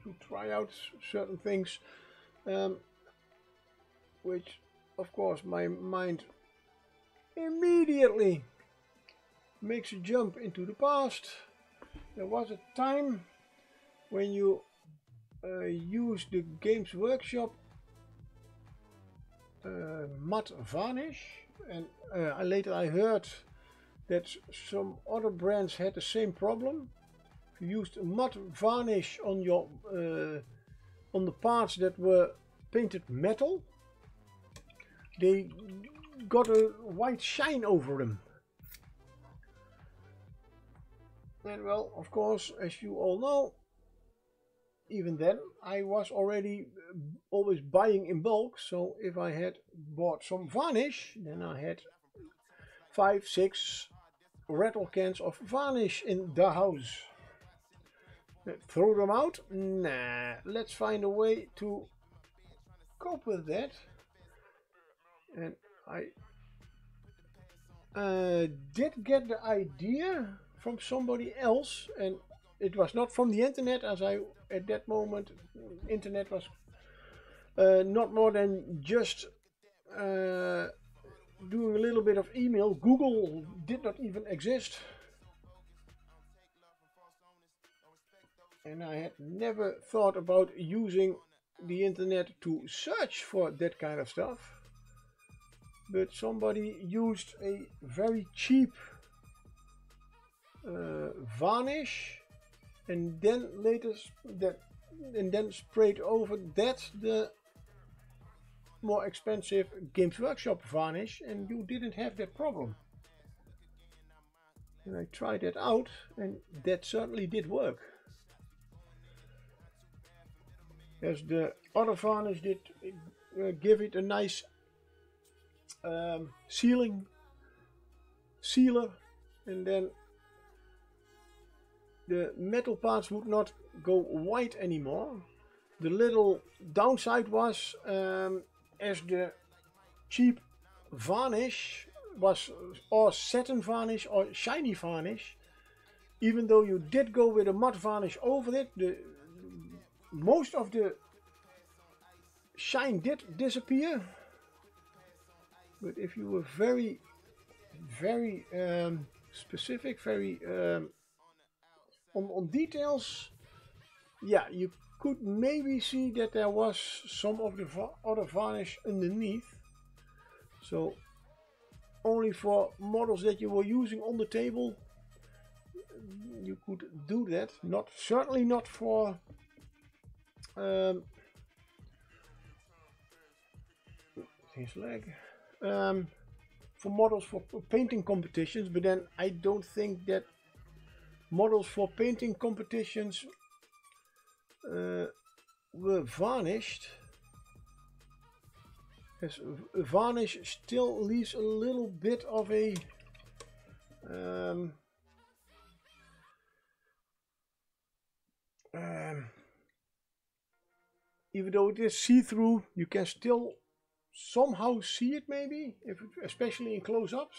to try out certain things, which of course my mind immediately makes a jump into the past. There was a time when you use the Games Workshop matte varnish, and later I heard that some other brands had the same problem. If you used matte varnish on your on the parts that were painted metal, they got a white shine over them. And well, of course, as you all know, even then I was already always buying in bulk, so if I had bought some varnish, then I had 5-6 rattle cans of varnish in the house. Throw them out? Nah, let's find a way to cope with that. And I did get the idea from somebody else, and it was not from the internet, as I at that moment internet was not more than just doing a little bit of email. Google did not even exist, and I had never thought about using the internet to search for that kind of stuff. But somebody used a very cheap varnish, and then later sprayed over that the more expensive Games Workshop varnish, and you didn't have that problem. And I tried that out, and that certainly did work. As the other varnish did give it a nice sealer, and then the metal parts would not go white anymore. The little downside was, as the cheap varnish was or satin varnish or shiny varnish, even though you did go with a matte varnish over it, most of the shine did disappear. But if you were very specific, very on details, yeah, you could maybe see that there was some of the other varnish underneath. So only for models that you were using on the table you could do that. Certainly not for his leg. For models for painting competitions, but then I don't think that models for painting competitions were varnished, as varnish still leaves a little bit of a even though it is see-through, you can still somehow see it, maybe, especially in close-ups.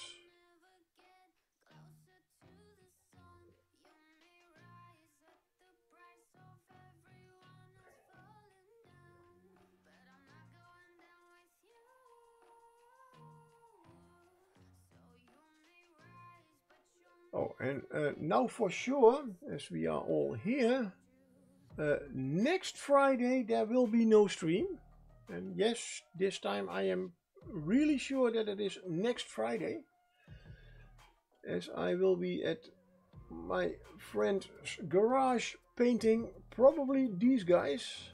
Oh, and now for sure, as we are all here, next Friday there will be no stream. And yes, this time I am really sure that it is next Friday, as I will be at my friend's garage painting probably these guys.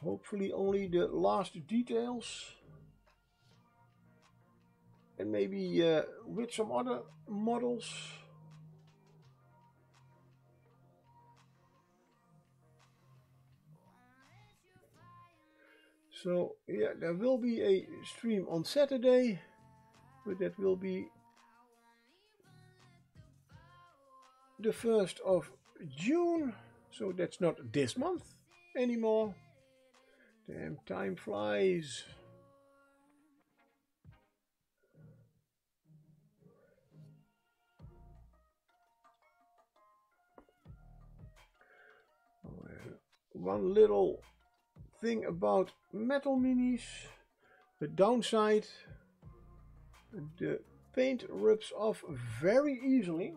Hopefully only the last details, and maybe with some other models. So yeah, there will be a stream on Saturday, but that will be the 1st of June, so that's not this month anymore. Damn, time flies. One little thing about metal minis: the downside, the paint rubs off very easily,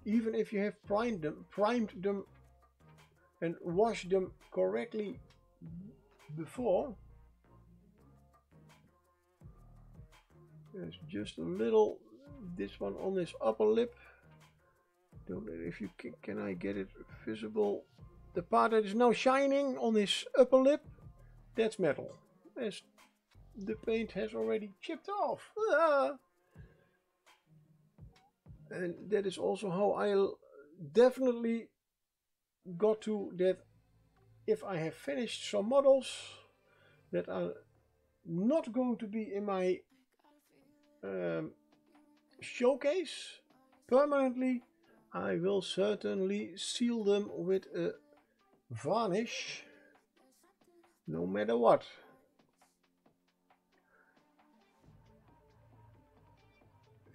even if you have primed them and wash them correctly before. There's just a little, this one on his upper lip. Don't know if you can I get it visible. The part that is now shining on his upper lip, that's metal. As the paint has already chipped off. Ah! And that is also how I definitely got to that if I have finished some models that are not going to be in my showcase permanently, I will certainly seal them with a varnish no matter what.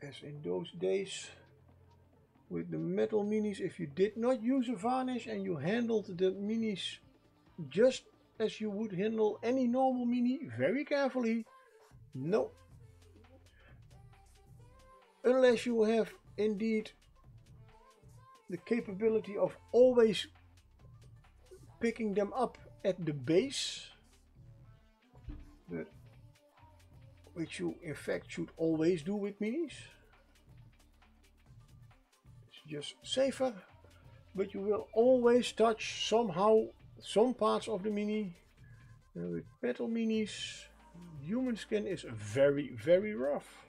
As in those days with the metal minis, if you did not use a varnish and you handled the minis just as you would handle any normal mini, very carefully, no. Unless you have indeed the capability of always picking them up at the base, but which you in fact should always do with minis. It's just safer, but you will always touch somehow some parts of the mini. And with metal minis, human skin is very, very rough.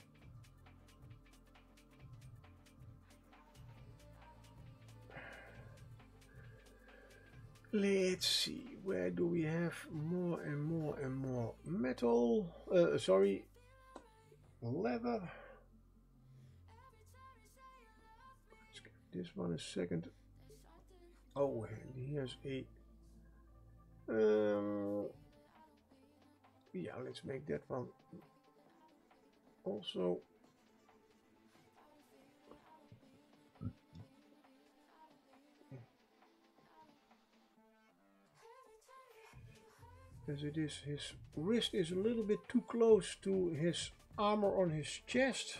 Let's see, where do we have more and more and more metal? Sorry, leather. Let's give this one a second. Oh, and here's a yeah, let's make that one also. As it is, his wrist is a little bit too close to his armor on his chest.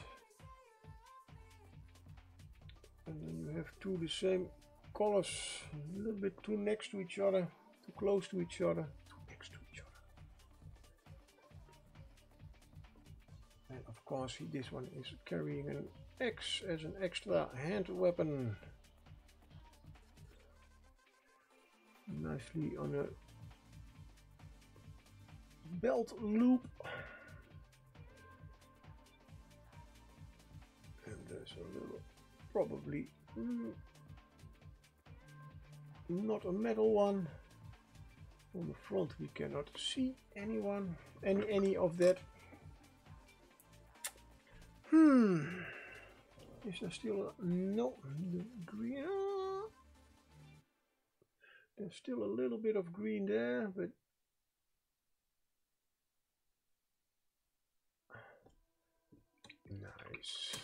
And then you have two the same colors, a little bit too next to each other, too close to each other, too next to each other. And of course this one is carrying an axe as an extra hand weapon. Nicely on a belt loop. And there's a little, probably not a metal one. On the front we cannot see any of that. Is there still a, no, the green, there's still a little bit of green there, but nice.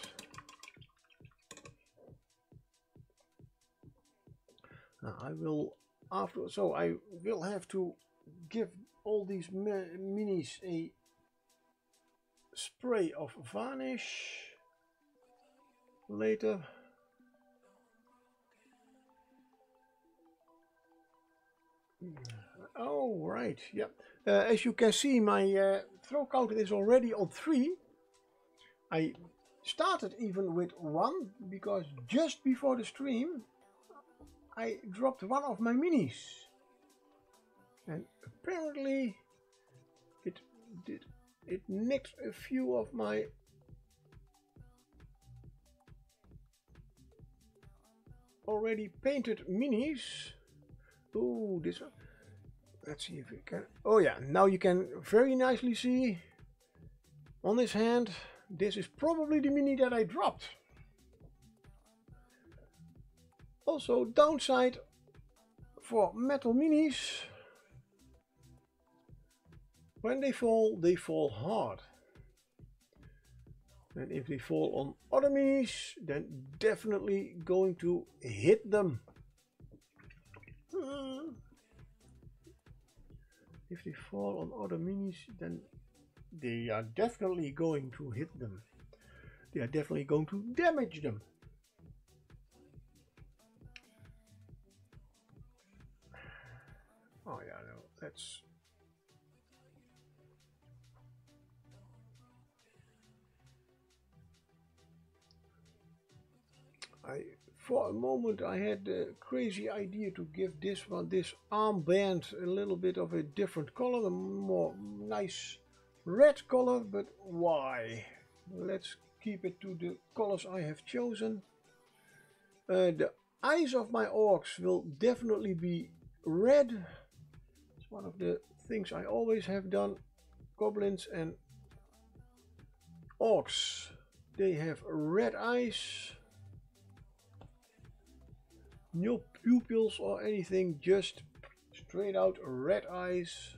Now I will I will have to give all these minis a spray of varnish later. Oh right, yeah. As you can see, my throw counter is already on 3. I started even with 1 because just before the stream I dropped one of my minis, and apparently it nicked a few of my already painted minis. Oh, this one. Let's see if we can. Oh yeah, now you can very nicely see on his hand. This is probably the mini that I dropped. Also, downside for metal minis, when they fall hard. And if they fall on other minis, then definitely going to hit them. If they fall on other minis, then they are definitely going to hit them. They are definitely going to damage them. let's. For a moment I had the crazy idea to give this armband a little bit of a different color, a more nice red color, but why? Let's keep it to the colors I have chosen. The eyes of my orcs will definitely be red. It's one of the things I always have done. Goblins and orcs, they have red eyes. No pupils or anything, just straight out red eyes.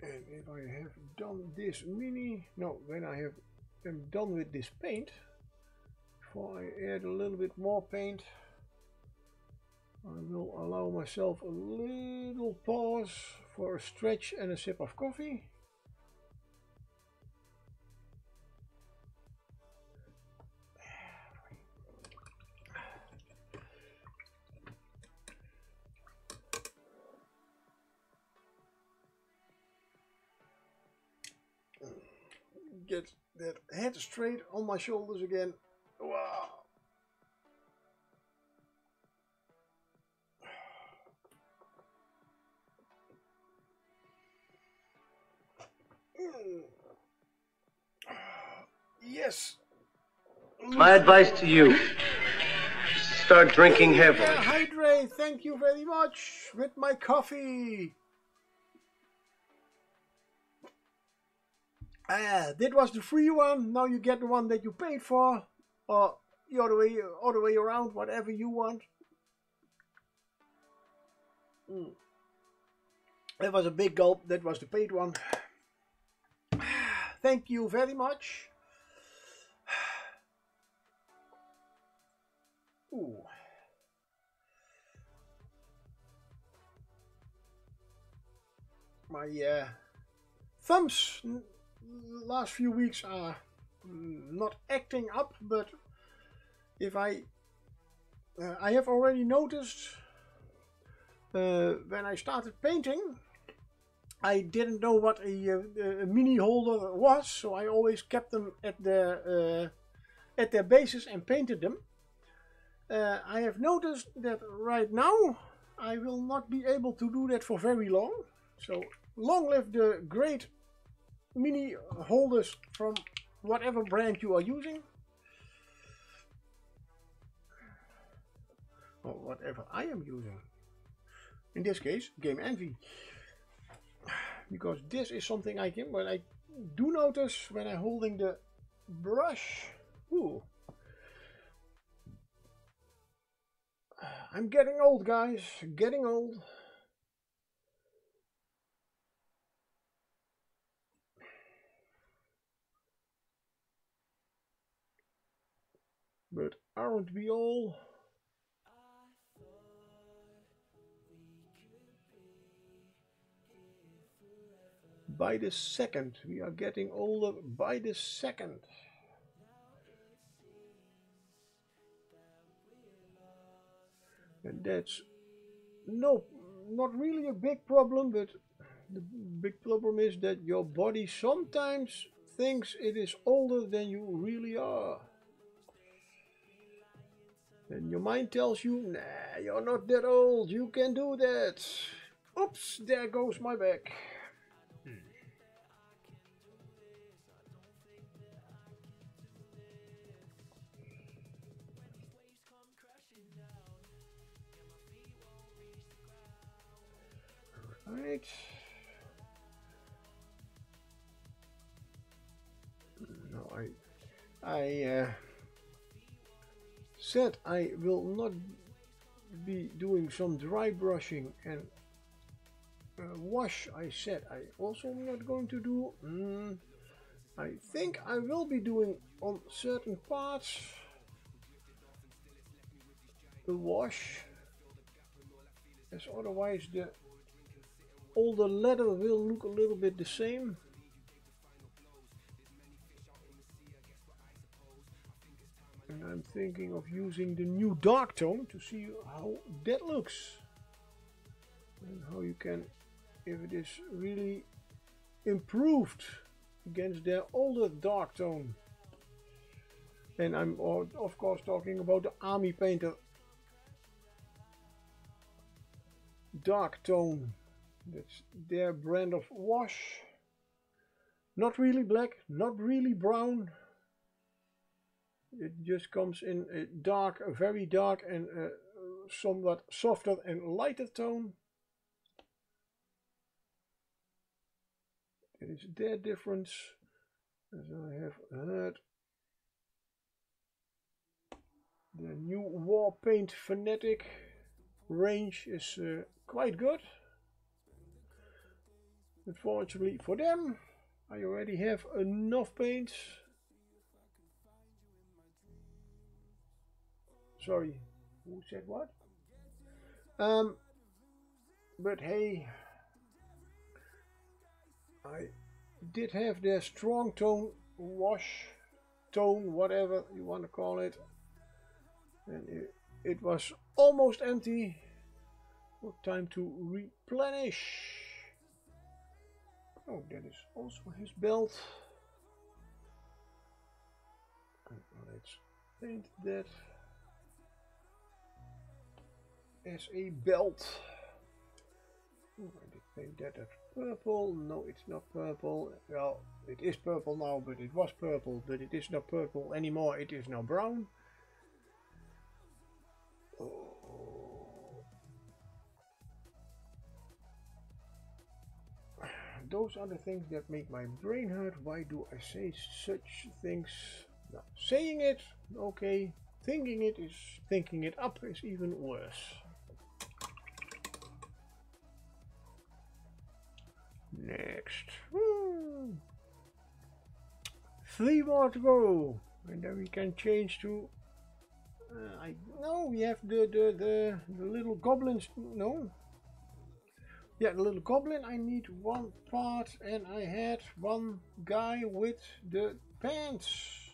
And if I have done this when I am done with this paint, before I add a little bit more paint, I will allow myself a little pause for a stretch and a sip of coffee. Get that head straight on my shoulders again. Wow. Yes. My advice to you, start drinking heavily. Hydrate, thank you very much, with my coffee. That was the free one. Now you get the one that you paid for, or the other way around, whatever you want. That was a big gulp. That was the paid one. Thank you very much. Ooh. My thumbs last few weeks are not acting up, but if I have already noticed when I started painting, I didn't know what a mini holder was, so I always kept them at their bases and painted them. I have noticed that right now I will not be able to do that for very long. So long live the great mini holders from whatever brand you are using, or whatever I am using. In this case, Game Envy, because this is something I do notice when I'm holding the brush. Ooh. I'm getting old, guys. Getting old. But aren't we all? by the second. We are getting older by the second. And that's not really a big problem, but the big problem is that your body sometimes thinks it is older than you really are. And your mind tells you, nah, you're not that old, you can do that. Oops, there goes my back. Right. No, I said I will not be doing some dry brushing and wash. I said I also am not going to do. I think I will be doing on certain parts a wash, as otherwise all the leather will look a little bit the same. And I'm thinking of using the new dark tone to see how that looks. And how you can, if it is really improved against their older dark tone. And I'm of course talking about the Army Painter dark tone. That's their brand of wash. Not really black, not really brown. It just comes in a dark, a very dark and somewhat softer and lighter tone. It is their difference, as I have heard. The new War Paint Fanatic range is quite good. Unfortunately for them, I already have enough paints. Sorry, who said what? But hey, I did have their strong tone wash, tone, whatever you want to call it. And it was almost empty. Time to replenish. Oh, that is also his belt. Let's paint that as a belt. Oh, I did paint that as purple. No, it's not purple. Well, it is purple now, but it was purple, but it is not purple anymore. It is now brown. Oh. Those are the things that make my brain hurt. Why do I say such things? Now, saying it, okay. Thinking it up is even worse. Next. Woo. 3 more to go. And then we can change to no, we have the little goblins. No. Yeah, the little goblin, I need 1 part, and I had 1 guy with the pants.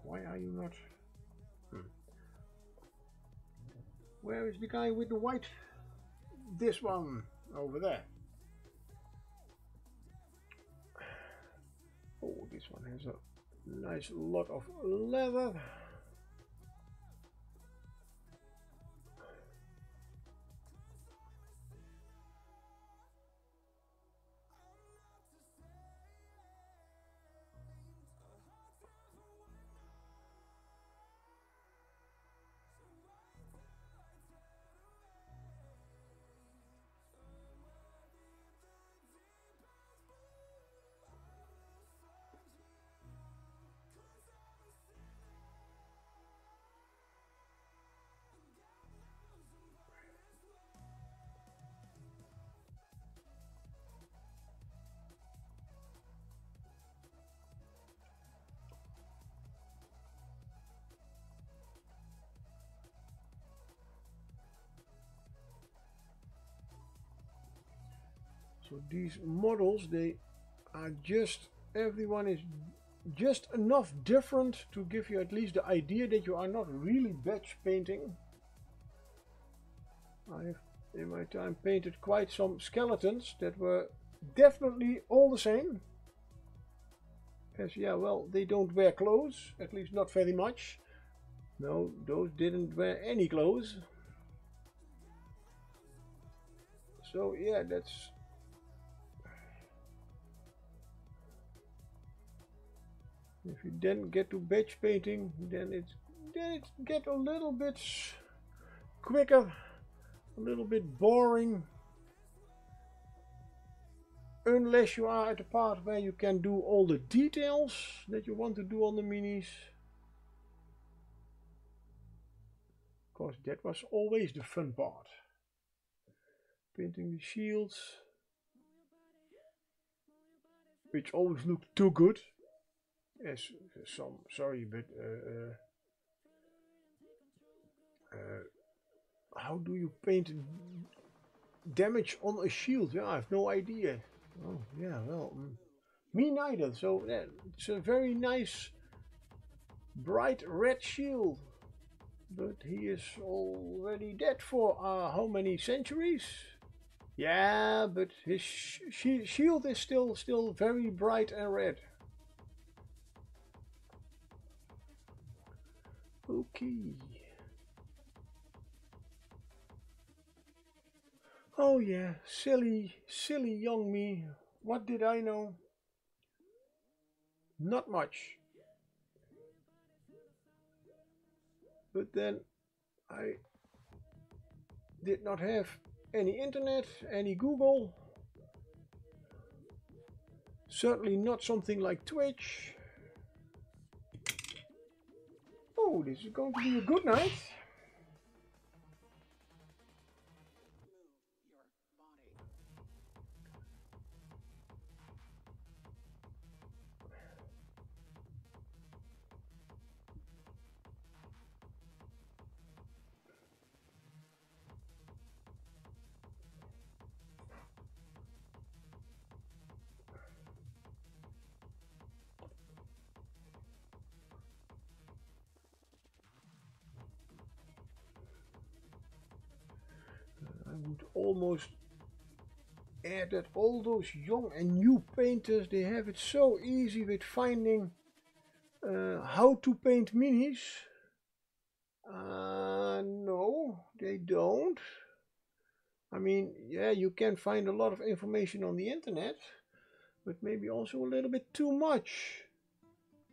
Why are you not? Where is the guy with the white? This one, over there. Oh, this one has a nice lot of leather. So these models, they are just, everyone is just enough different to give you at least the idea that you are not really batch painting. I have in my time painted quite some skeletons that were definitely all the same. As yeah, well, they don't wear clothes, at least not very much. No, those didn't wear any clothes. So yeah, that's... If you then get to batch painting, then it get a little bit quicker, a little bit boring. Unless you are at the part where you can do all the details that you want to do on the minis. Of course, that was always the fun part. Painting the shields, which always looked too good. As some, sorry, but how do you paint damage on a shield? Yeah, I have no idea. Oh, yeah, well, me neither. So yeah, it's a very nice, bright red shield. But he is already dead for how many centuries? Yeah, but his shield is still very bright and red. Okay. Oh yeah, silly young me. What did I know? Not much. But then I did not have any internet, any Google. Certainly not something like Twitch. Oh, this is going to be a good night. I would almost add that all those young and new painters, they have it so easy with finding how to paint minis. No, they don't. I mean, yeah, you can find a lot of information on the internet, but maybe also a little bit too much.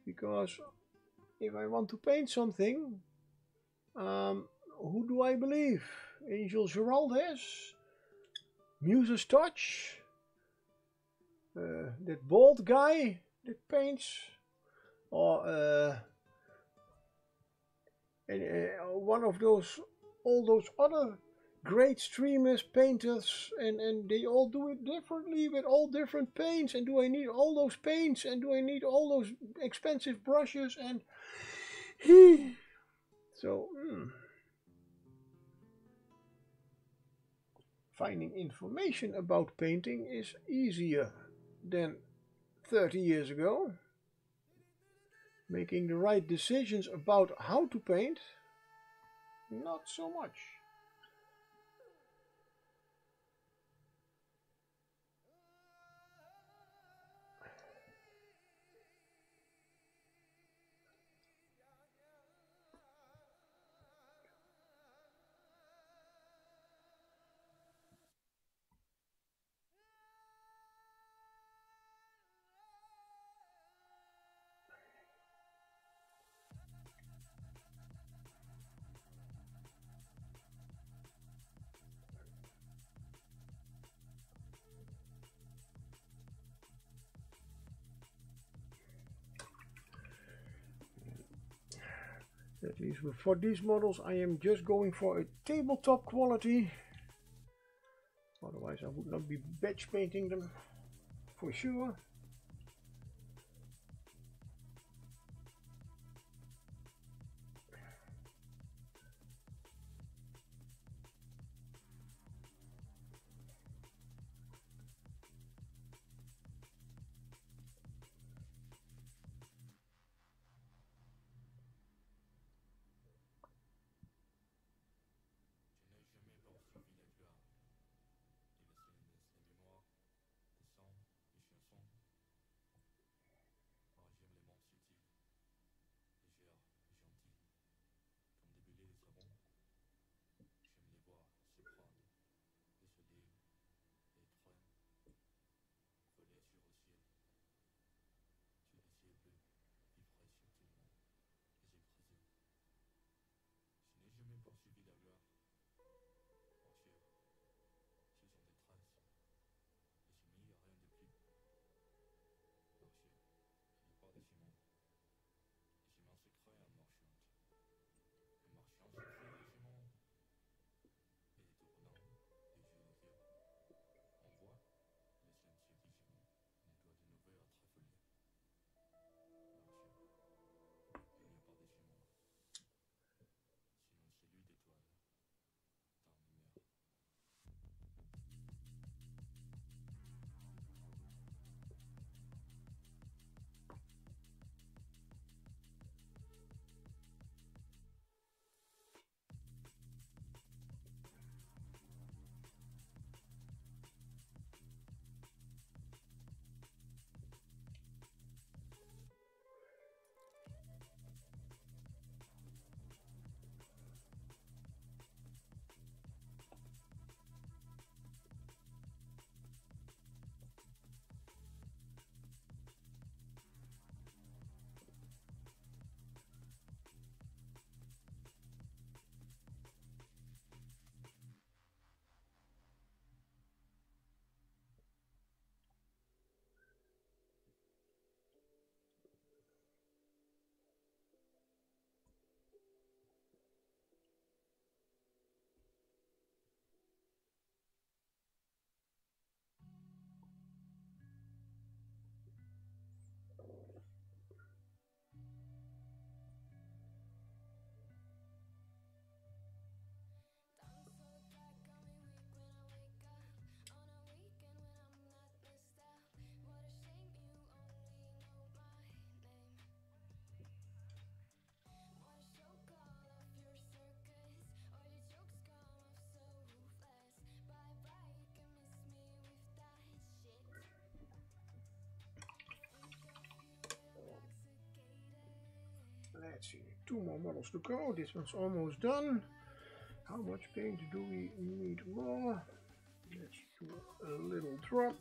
Because if I want to paint something, who do I believe? Angel Geraldez? Muse's Touch? That bald guy that paints? Or one of those, all those other great streamers, painters, and they all do it differently with all different paints. And do I need all those paints? And do I need all those expensive brushes? And so finding information about painting is easier than 30 years ago. Making the right decisions about how to paint, not so much. At least for these models I am just going for a tabletop quality. Otherwise I would not be batch painting them for sure. Let's see, 2 more models to go. This one's almost done. How much paint do we need more? Let's do a little drop.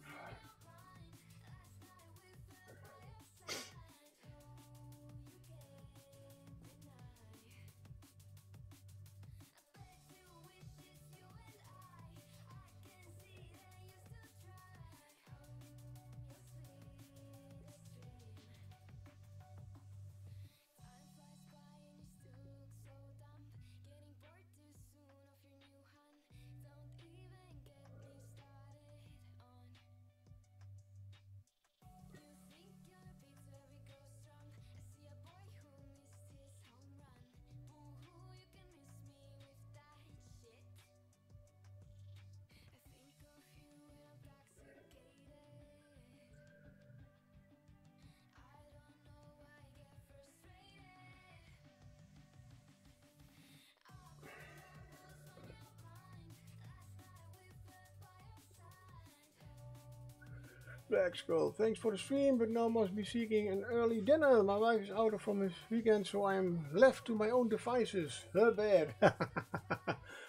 Black Skull, thanks for the stream, but now must be seeking an early dinner. My wife is out from this weekend, so I'm left to my own devices. Bad.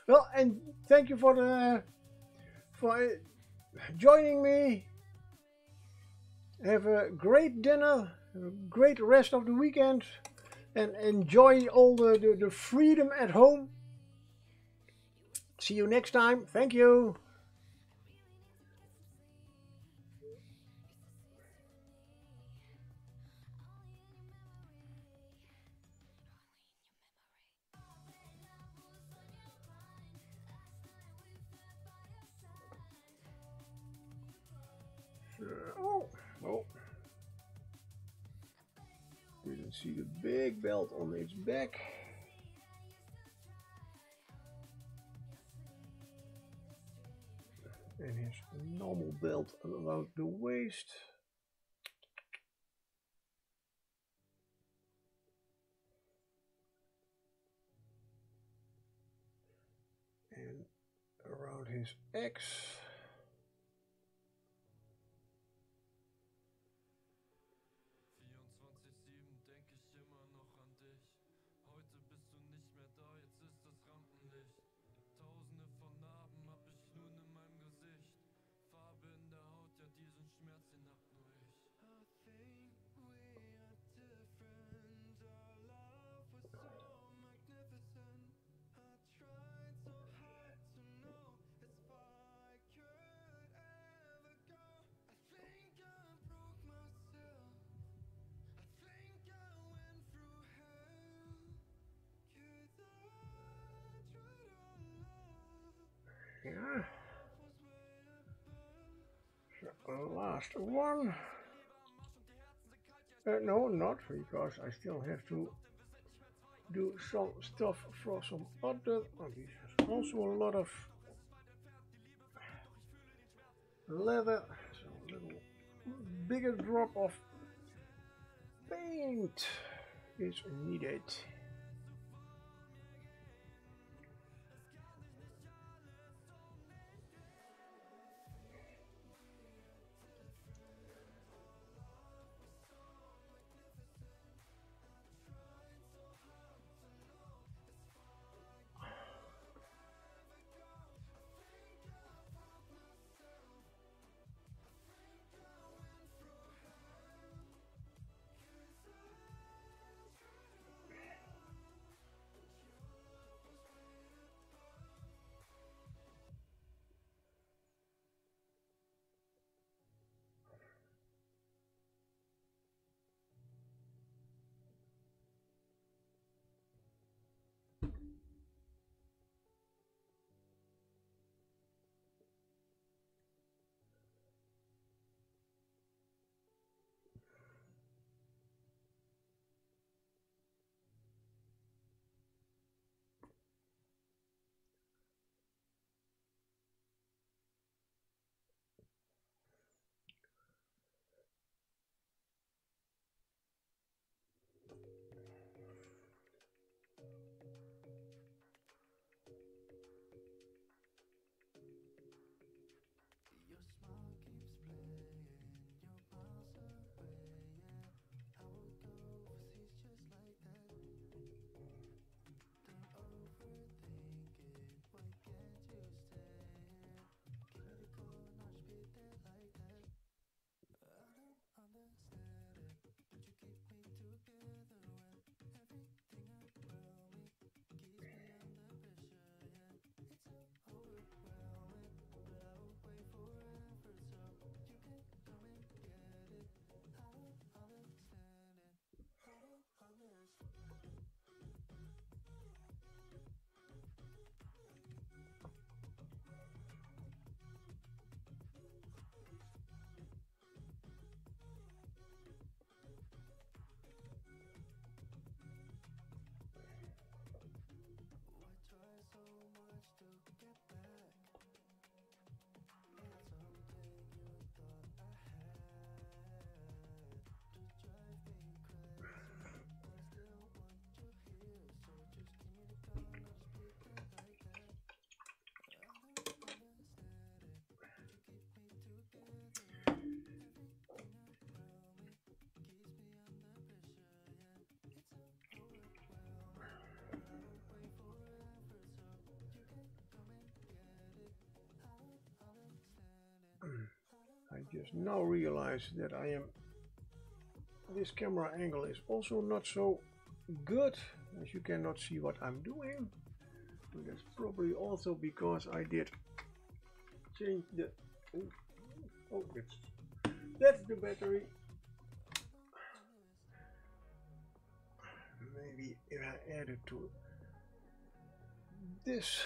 Well, and thank you for joining me. Have a great dinner, have a great rest of the weekend, and enjoy all the freedom at home. See you next time. Thank you. Oh, didn't see the big belt on its back. And his normal belt around the waist. And around his axe. Yeah. So, last one. No, not, because I still have to do some stuff for some other. Oh, there's also a lot of leather. So a little bigger drop of paint is needed. just now realize that this camera angle is also not so good, as you cannot see what I'm doing. And that's probably also because I did change the, oh, that's the battery. Maybe if I add it to this,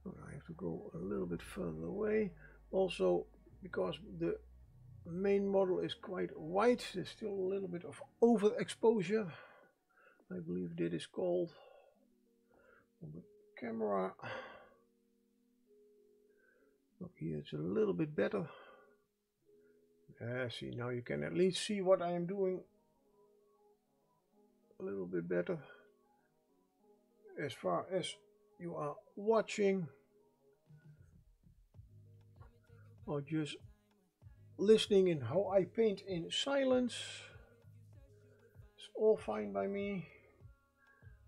I have to go a little bit further away. Also, because the main model is quite white, there's still a little bit of overexposure, I believe that is called, on the camera. Look, here it's a little bit better. See, now you can at least see what I am doing a little bit better. As far as you are watching or just listening in how I paint in silence, it's all fine by me.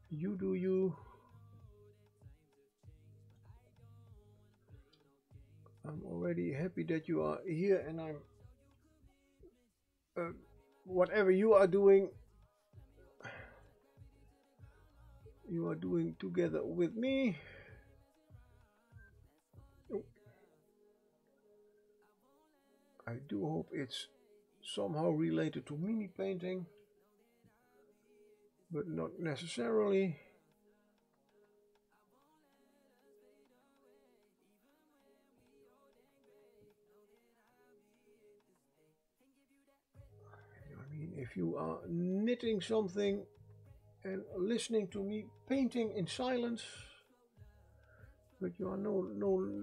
You do you. I'm already happy that you are here, and I'm whatever you are doing together with me. I do hope it's somehow related to mini painting, but not necessarily. I mean, if you are knitting something and listening to me painting in silence, but you are no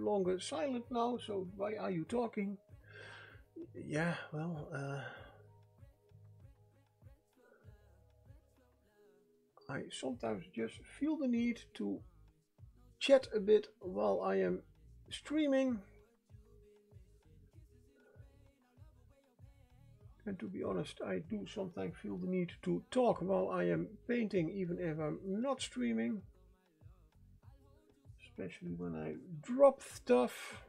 longer silent now, so why are you talking? Yeah, well, I sometimes just feel the need to chat a bit while I am streaming. And to be honest, I do sometimes feel the need to talk while I am painting, even if I'm not streaming. Especially when I drop stuff,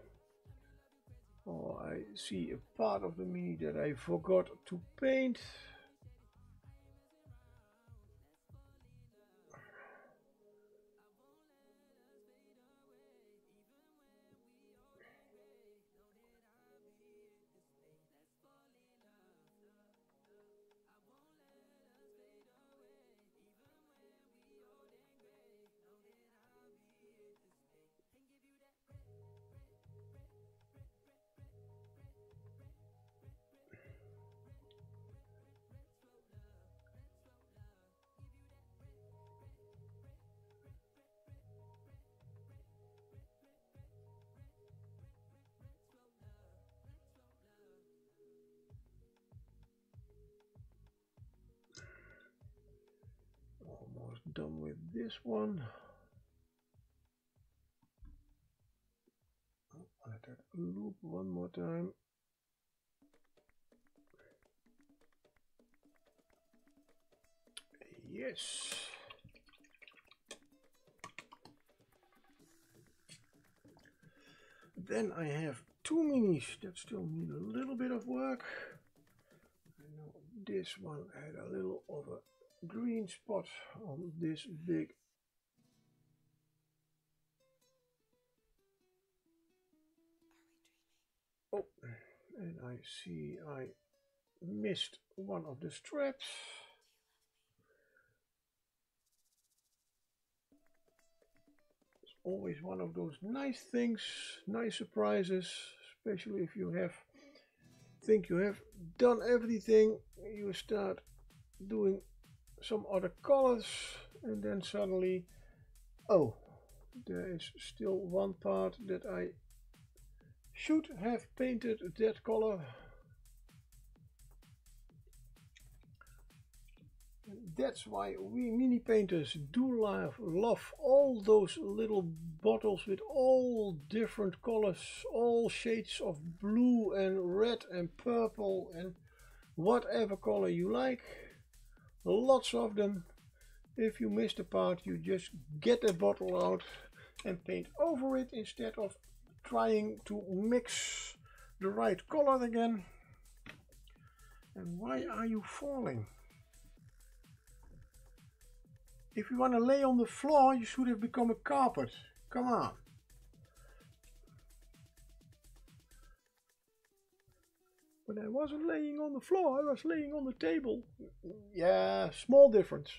or I see a part of the mini that I forgot to paint. Almost done with this one. Let that loop one more time. Yes. Then I have two minis that still need a little bit of work. I know this one had a little of a green spot on this big and I see I missed one of the straps. It's always one of those nice things, nice surprises, especially if you think you have done everything, you start doing some other colors and then suddenly, oh, there is still one part that I should have painted that color. And that's why we mini painters do love all those little bottles with all different colors, all shades of blue and red and purple and whatever color you like. Lots of them. If you missed a part, you just get that bottle out and paint over it instead of trying to mix the right color again. And why are you falling? If you want to lay on the floor, you should have become a carpet. Come on. But I wasn't laying on the floor, I was laying on the table. Yeah, small difference.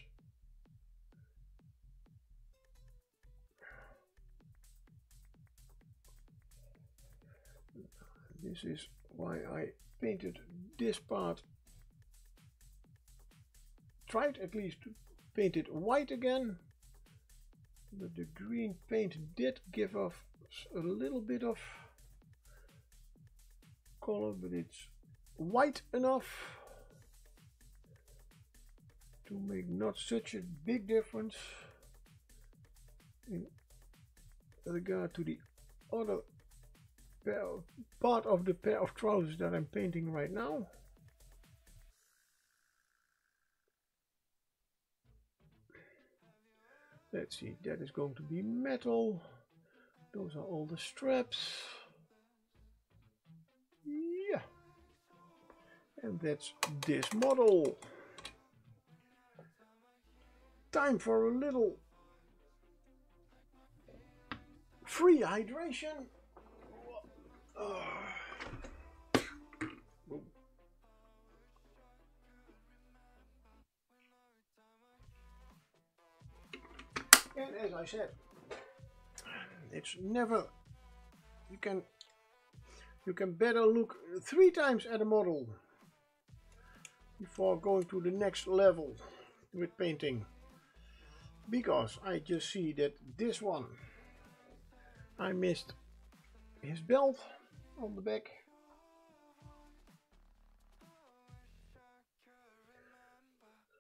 This is why I painted this part. Tried at least to paint it white again. But the green paint did give off a little bit of color, but it's white enough to make not such a big difference in regard to the other part of the pair of trousers that I'm painting right now. Let's see, that is going to be metal. Those are all the straps. Yeah. And that's this model. Time for a little free hydration. And as I said, it's never, you can better look 3 times at a model before going to the next level with painting, because I just see that this one I missed his belt on the back.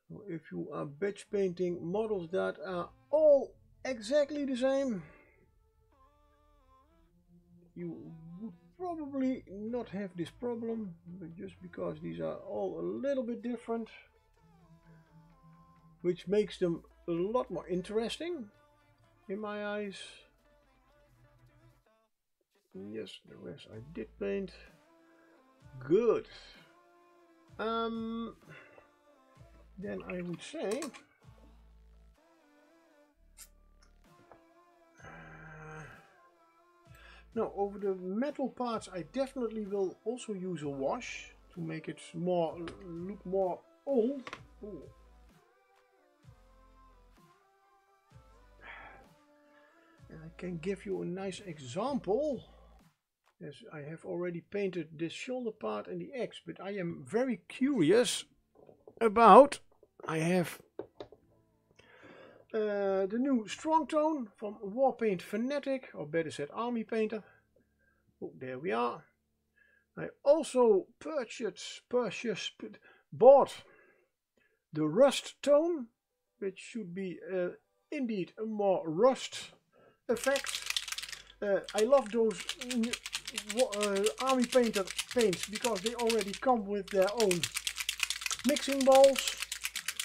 So if you are batch painting models that are all exactly the same, you would probably not have this problem, but just because these are all a little bit different, which makes them a lot more interesting in my eyes. Yes, the rest I did paint. Good. Then I would say now over the metal parts I definitely will also use a wash to make it look more old. Ooh. And I can give you a nice example, as I have already painted this shoulder part and the X, but I am very curious about, I have the new strong tone from Warpaint Fanatic, or better said Army Painter. Oh, there we are. I also bought the rust tone, which should be indeed a more rust effect. I love those Army Painter paints because they already come with their own mixing balls.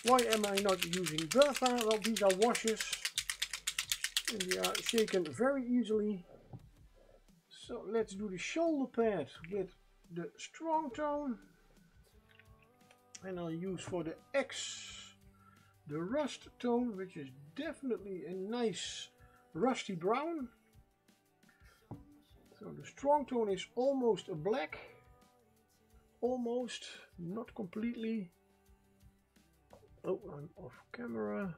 Why am I not using Bertha? Well, these are washes and they are shaken very easily. So let's do the shoulder pad with the strong tone, and I'll use for the X the rust tone, which is definitely a nice rusty brown. So the strong tone is almost a black, almost, not completely. Oh, I'm off camera.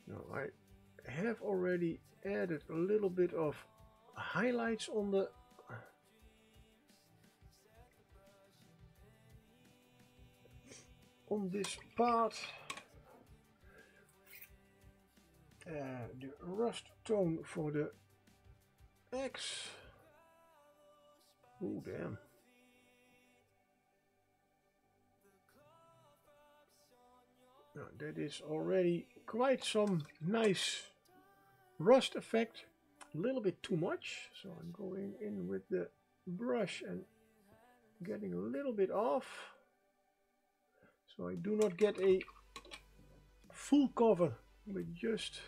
Now I have already added a little bit of highlights on this part. The rust tone for the X. Oh damn. Now that is already quite some nice rust effect. A little bit too much, so I'm going in with the brush and getting a little bit off, so I do not get a full cover, but just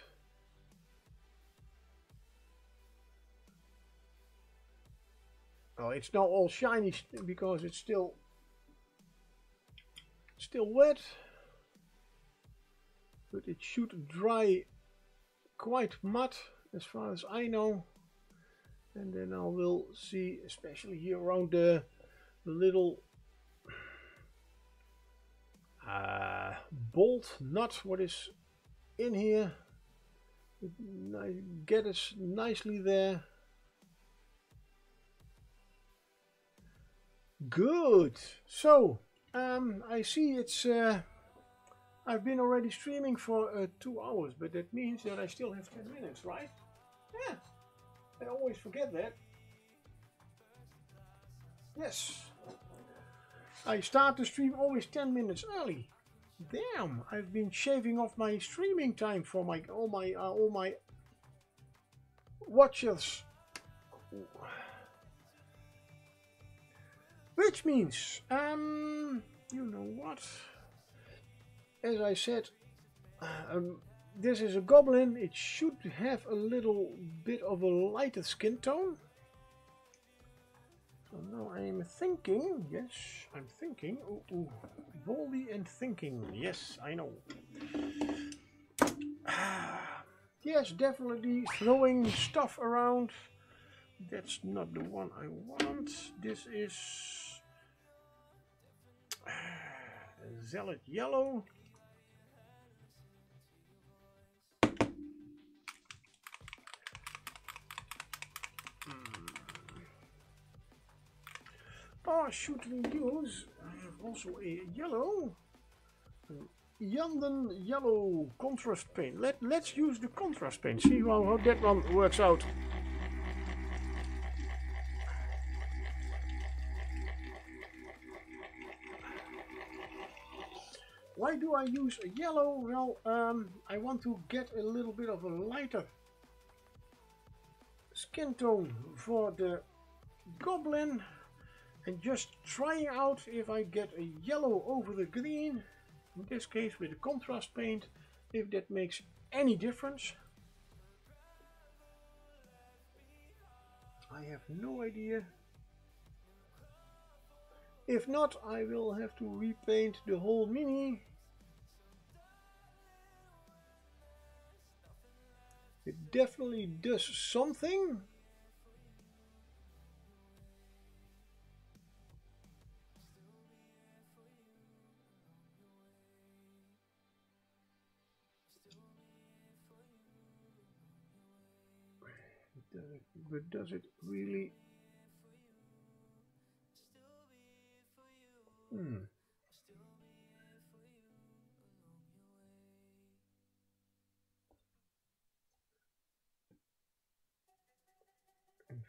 well, it's now all shiny because it's still wet, but it should dry quite matte as far as I know, and then I will see, especially here around the little bolt nut what is in here, get it nicely there. Good. So I see it's I've been already streaming for 2 hours, but that means that I still have 10 minutes, right? Yeah, I always forget that. Yes, I start the stream always 10 minutes early. Damn, I've been shaving off my streaming time for my all my watchers. Which means, you know what? As I said, this is a goblin. It should have a little bit of a lighter skin tone. So now I am thinking, yes, I'm thinking, boldly and thinking, yes, I know. Yes, definitely throwing stuff around. That's not the one I want. This is Zealot Yellow. Or should we use, I have also a yellow, Yanden Yellow contrast paint. Let's use the contrast paint, see how that one works out. Why do I use a yellow? Well, I want to get a little bit of a lighter skin tone for the goblin, and just trying out if I get a yellow over the green, in this case with the contrast paint, if that makes any difference. I have no idea. If not, I will have to repaint the whole mini. It definitely does something. But does it really? And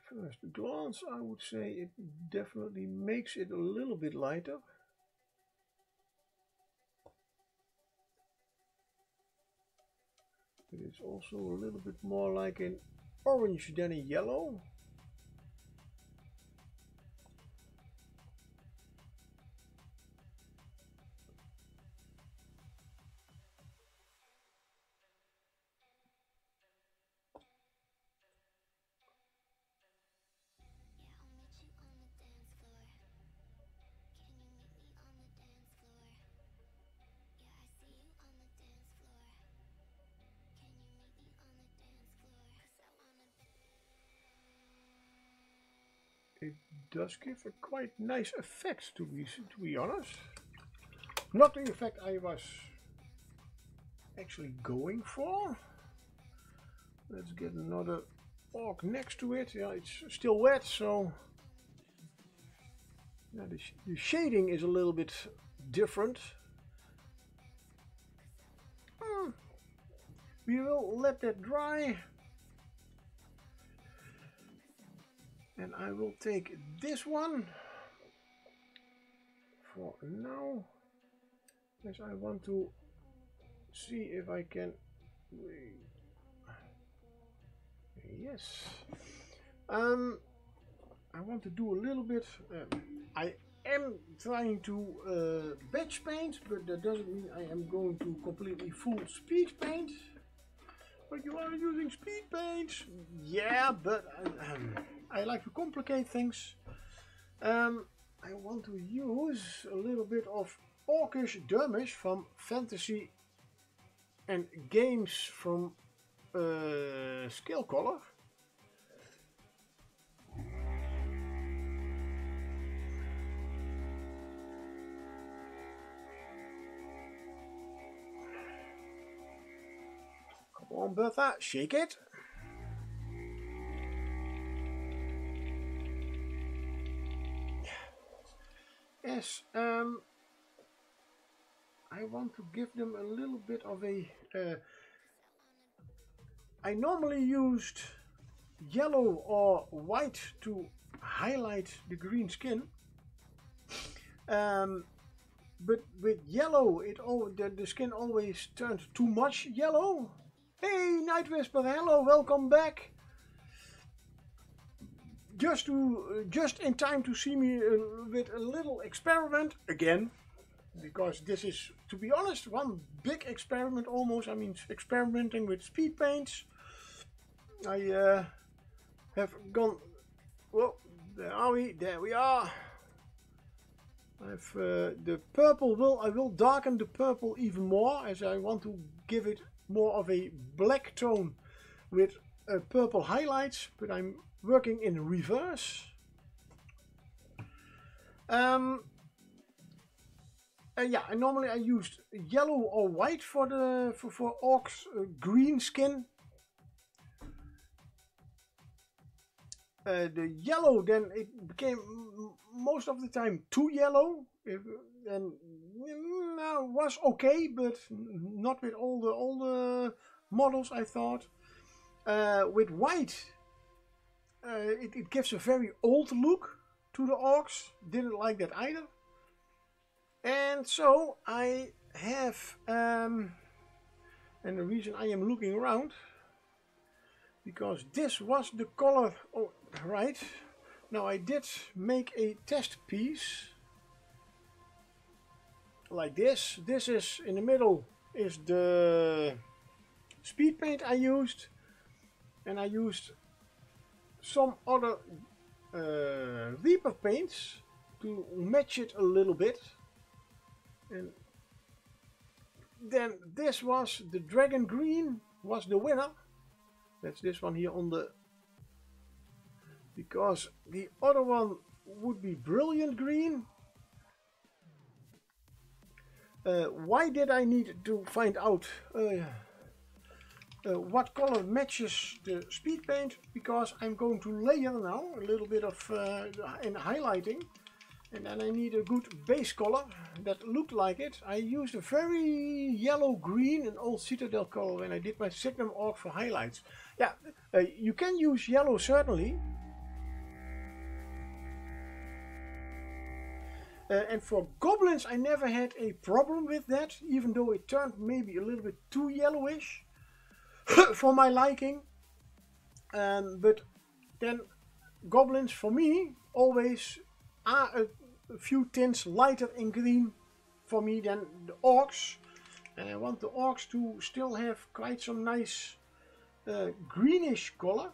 first glance, I would say it definitely makes it a little bit lighter. But it's also a little bit more like an orange than a yellow. It does give a quite nice effect, to be honest. Not the effect I was actually going for. Let's get another orc next to it. Yeah, it's still wet, so yeah, the shading is a little bit different. We will let that dry. And I will take this one for now, as I want to see if I can. Yes, I want to do a little bit. I am trying to batch paint, but that doesn't mean I am going to completely full speed paint. But you are using speed paint, yeah, but I like to complicate things. I want to use a little bit of Orcish Dermish from Fantasy and Games from Scale Color. Come on, Bertha, shake it. Yes, I want to give them a little bit of a... I normally used yellow or white to highlight the green skin. But with yellow, the skin always turned too much yellow. Hey, Night Whisper, hello, welcome back. Just in time to see me with a little experiment again, because this is, to be honest, one big experiment almost. I mean, experimenting with speed paints. I have gone. Well, there are we. There we are. I've the purple. I will darken the purple even more, as I want to give it more of a black tone with purple highlights. But I'm working in reverse. Yeah, and normally I used yellow or white for the for Orcs green skin. The yellow, then it became most of the time too yellow, and was okay, but not with all the models, I thought. With white, it gives a very old look to the Orcs. Didn't like that either. And so I have, and the reason I am looking around, because this was the color. Oh, right. Now I did make a test piece like this. This is in the middle is the speed paint I used, and I used some other Reaper paints to match it a little bit. And then this was the Dragon Green was the winner. That's this one here on the, because the other one would be Brilliant Green. Why did I need to find out what color matches the speed paint? Because I'm going to layer now a little bit of in highlighting, and then I need a good base color that looked like it. I used a very yellow green, an old Citadel color, when I did my Signum Orc for highlights. Yeah, you can use yellow certainly. And for goblins, I never had a problem with that, even though it turned maybe a little bit too yellowish for my liking. But then goblins, for me, always are a few tints lighter in green for me than the Orcs. And I want the Orcs to still have quite some nice greenish color.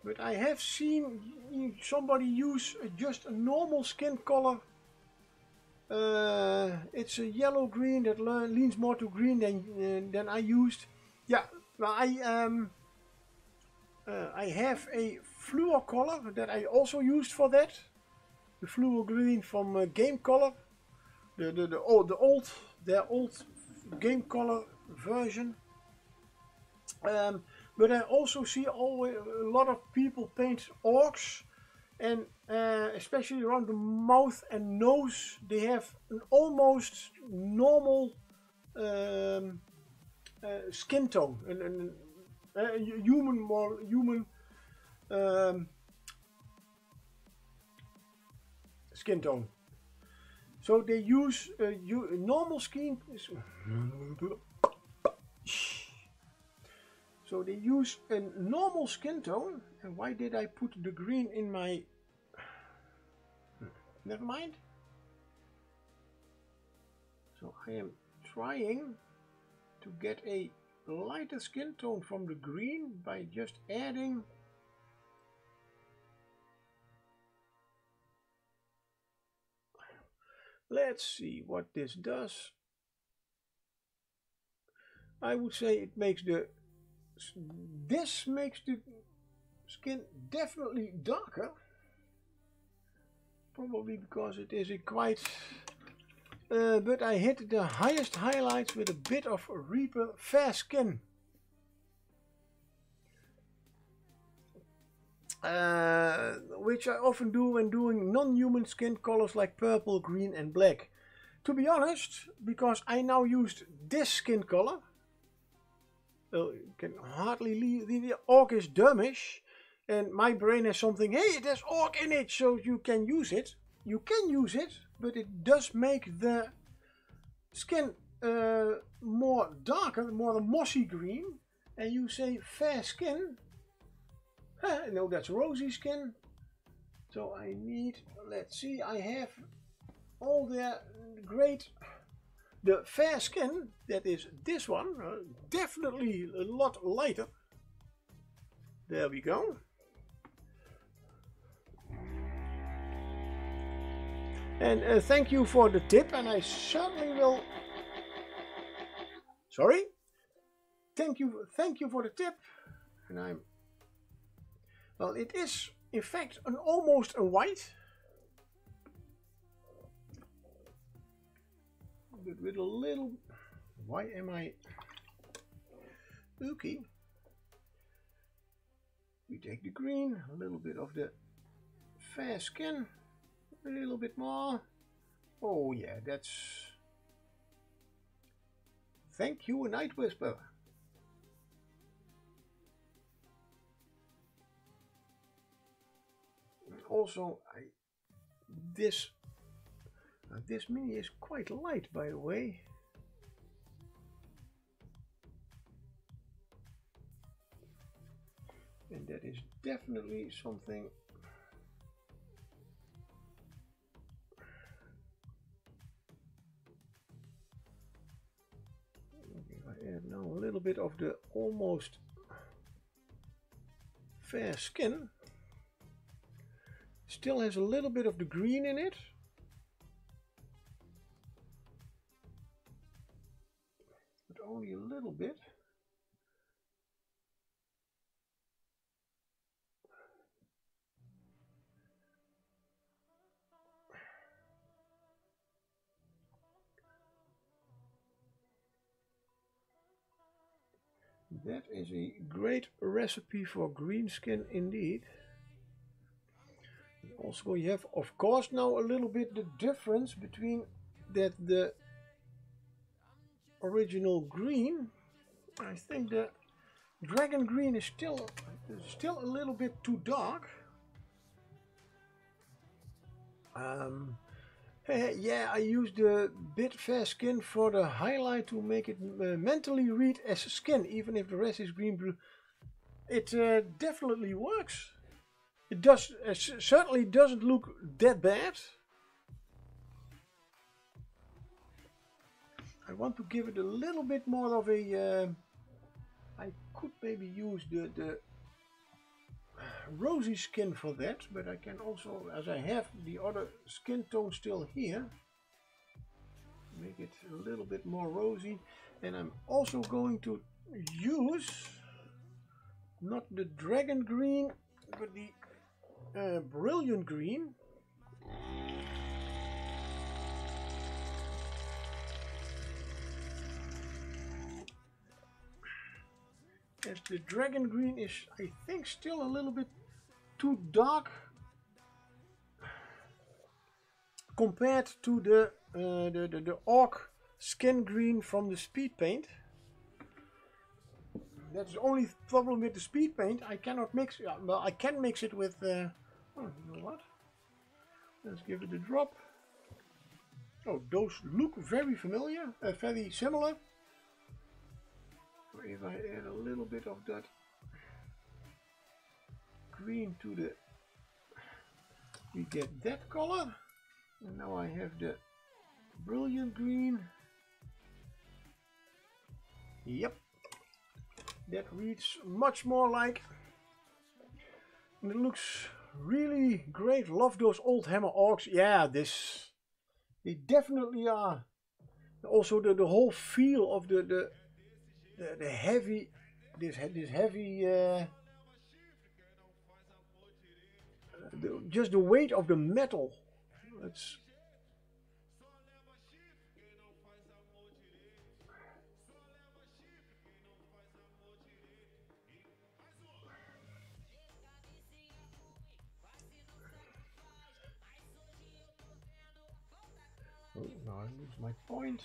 But I have seen somebody use just a normal skin color. It's a yellow green that leans more to green than I used. Yeah, well, I have a fluor color that I also used for that. The fluor green from Game Color, their old Game Color version. But I also see always a lot of people paint Orcs, and especially around the mouth and nose, they have an almost normal skin tone, more human skin tone. So they use normal skin. So they use a normal skin tone. And why did I put the green in my... Never mind. So I am trying to get a lighter skin tone from the green by just adding Let's see what this does. I would say this makes the skin definitely darker. Probably because it is a quite... but I hit the highest highlights with a bit of Reaper fair skin. Which I often do when doing non-human skin colors like purple, green and black. To be honest, because I now used this skin color, you can hardly leave the orc is dumbish, and my brain has something, hey, there's orc in it, so you can use it. You can use it, but it does make the skin more darker, more mossy green, and you say fair skin. No, that's rosy skin. So I need, let's see, I have all the great, the fair skin, that is this one, definitely a lot lighter. There we go. And thank you for the tip, and I certainly will, sorry, thank you for the tip, and well, it is in fact almost a white, but with a little, why am I, okay, we take the green, a little bit of the fair skin, a little bit more, oh yeah, that's, thank you, Night Whisper. Also, this mini is quite light, by the way. And that is definitely something. If I add now a little bit of the almost fair skin. Still has a little bit of the green in it. But only a little bit. That is a great recipe for green skin indeed. Also, you have, of course, now a little bit the difference between that the original green. I think the dragon green is still a little bit too dark. Yeah, I used the bit fair skin for the highlight to make it mentally read as skin, even if the rest is green blue. It definitely works. It does certainly doesn't look that bad. I want to give it a little bit more of a. I could maybe use the rosy skin for that, but I can also, as I have the other skin tone still here, make it a little bit more rosy. And I'm also going to use not the dragon green, but the brilliant green. As the dragon green is, I think, still a little bit too dark compared to the orc skin green from the speed paint. That's the only problem with the speed paint. I cannot mix. Well, I can mix it with. Oh, you know what? Let's give it a drop. Oh, those look very familiar, very similar. If I add a little bit of that green to the, we get that color. And now I have the brilliant green. Yep. That reads much more like, and it looks really great. Love those Oldhammer Orcs. Yeah, this They definitely are. Also the whole feel of the heavy, this heavy, just the weight of the metal. It's oh, now I lose my point.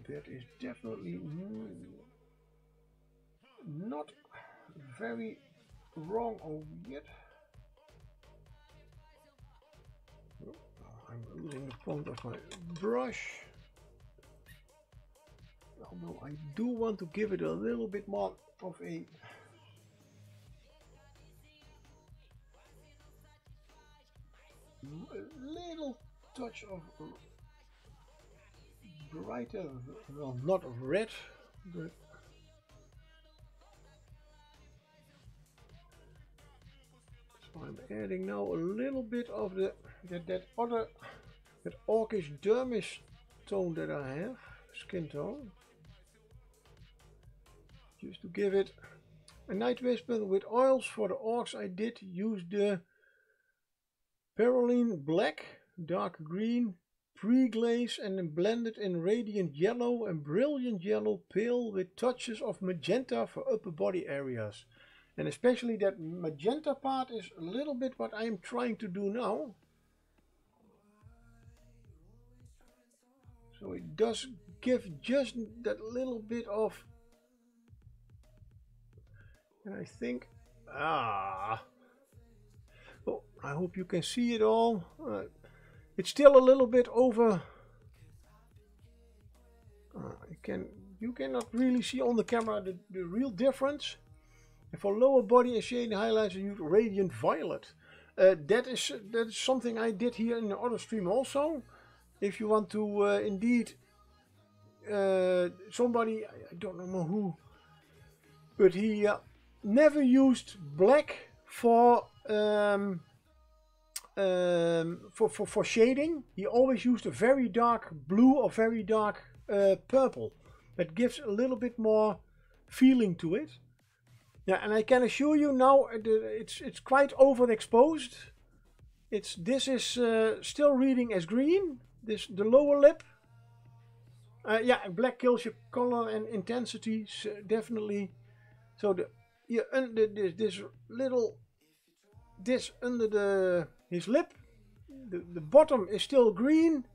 That is definitely not very wrong over yet. Oh, I'm losing the point of my brush. Although I do want to give it a little bit more of a little touch of brighter, well, not red, but so I'm adding now a little bit of the that orcish dermish tone that I have, skin tone, just to give it a night whisper. With oils for the orcs, I did use the Perylene Black, Dark Green, pre-glaze, and then blended in Radiant Yellow and Brilliant Yellow Pale with touches of magenta for upper body areas. And especially that magenta part is a little bit what I am trying to do now. So it does give just that little bit of, and I think, oh, I hope you can see it all. It's still a little bit over. You cannot really see on the camera the real difference. And for lower body and shading highlights, I use Radiant Violet. That is something I did here in the other stream also. If you want to indeed, somebody, I don't know who, but he never used black for shading. He always used a very dark blue or very dark purple. That gives a little bit more feeling to it. Yeah, and I can assure you now it's quite overexposed. This is still reading as green. The lower lip. Yeah, black kills your color and intensity definitely. So this under his lip, the bottom is still green.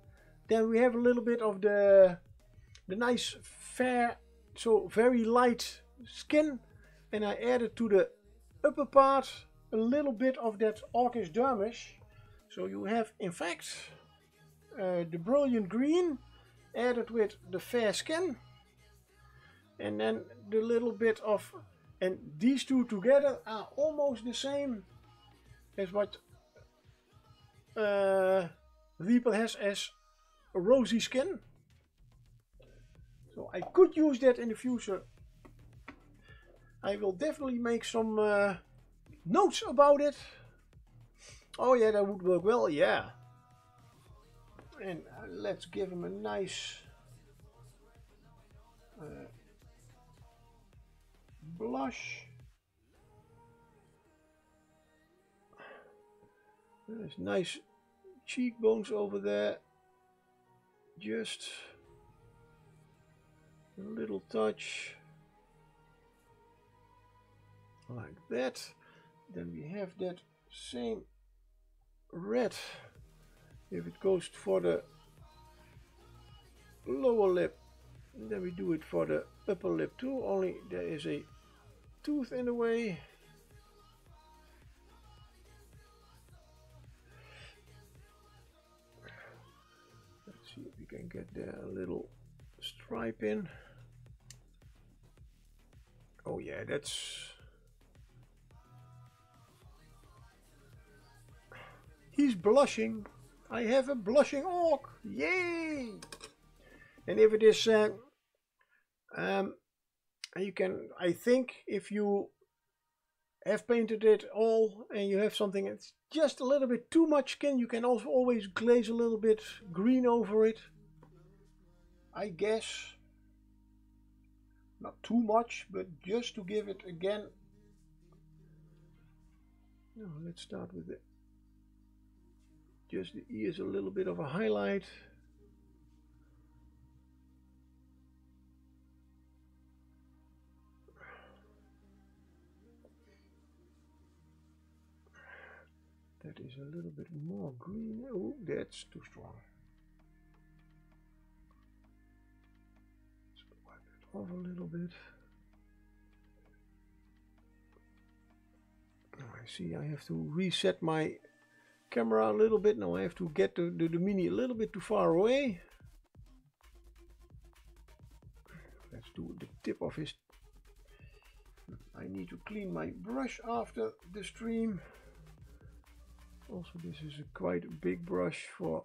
Then we have a little bit of the nice fair, so very light skin, and I added to the upper part a little bit of that orcish dermish. So you have in fact the brilliant green added with the fair skin, and then the little bit of, and these two together are almost the same as what Reaper has as a rosy skin. So I could use that in the future. I will definitely make some notes about it. Oh yeah, that would work well, yeah. And let's give him a nice blush. There's nice cheekbones over there. Just a little touch like that. Then we have that same red. If it goes for the lower lip, then we do it for the upper lip too, only there is a tooth in the way. Let's see. can get there a little stripe in. Oh yeah, that's... He's blushing. I have a blushing orc. Yay! And if it is, you can, I think, if you have painted it all and you have something that's just a little bit too much skin, you can also always glaze a little bit green over it. I guess. Not too much, but just to give it again. No, let's start with it. Just the ears a little bit of a highlight. That is a little bit more green. Oh, that's too strong. Let's wipe it off a little bit. Oh, I see I have to reset my camera a little bit. Now I have to get the mini a little bit too far away. Let's do the tip of his... I need to clean my brush after the stream. Also, this is a quite a big brush for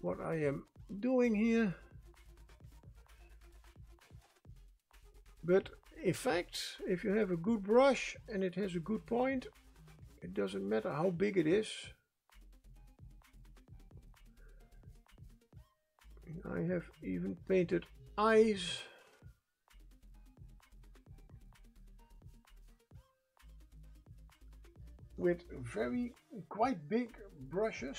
what I am doing here. But in fact, if you have a good brush and it has a good point, it doesn't matter how big it is. I have even painted eyes. With quite big brushes.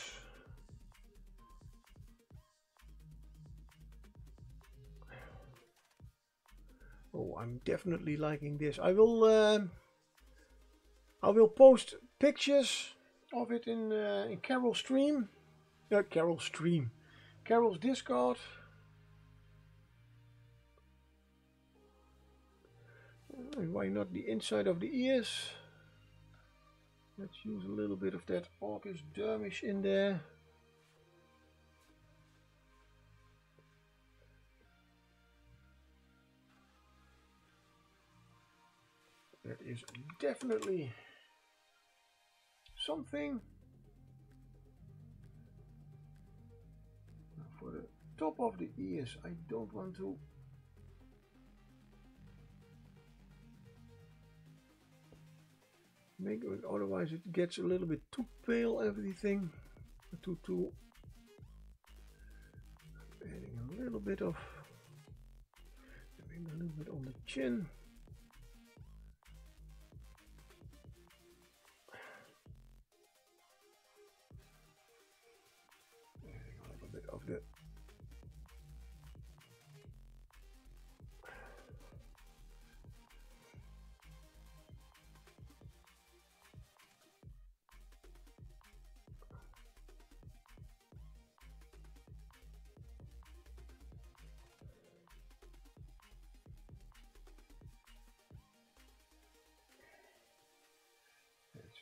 Oh, I'm definitely liking this. I will post pictures of it in Carol's stream. Carol's Discord. Why not the inside of the ears? Let's use a little bit of that orcish dermish in there. That is definitely something. Now for the top of the ears, I don't want to make it, otherwise it gets a little bit too pale, everything. Too adding a little bit of, maybe a little bit on the chin. Adding a little bit of the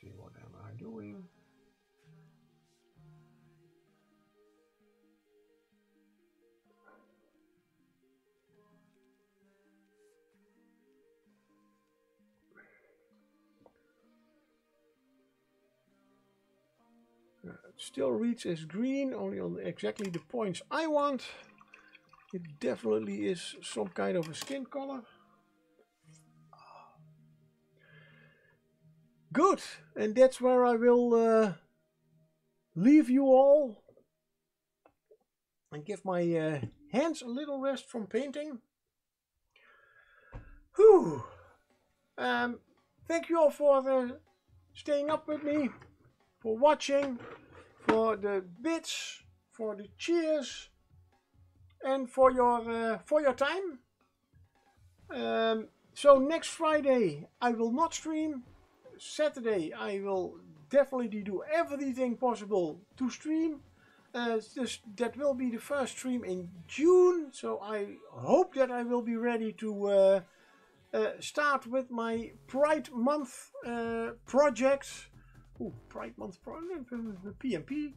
see what am I doing. It still reads as green, only on exactly the points I want. It definitely is some kind of a skin color. Good, and that's where I will leave you all and give my hands a little rest from painting. Whew. Thank you all for staying up with me, for watching, for the bits, for the cheers, and for your time. So next Friday I will not stream. Saturday I will definitely do everything possible to stream. That will be the first stream in June, so I hope that I will be ready to start with my Pride Month project. Ooh, Pride Month PMP.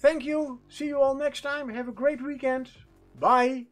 Thank you. See you all next time. Have a great weekend. Bye.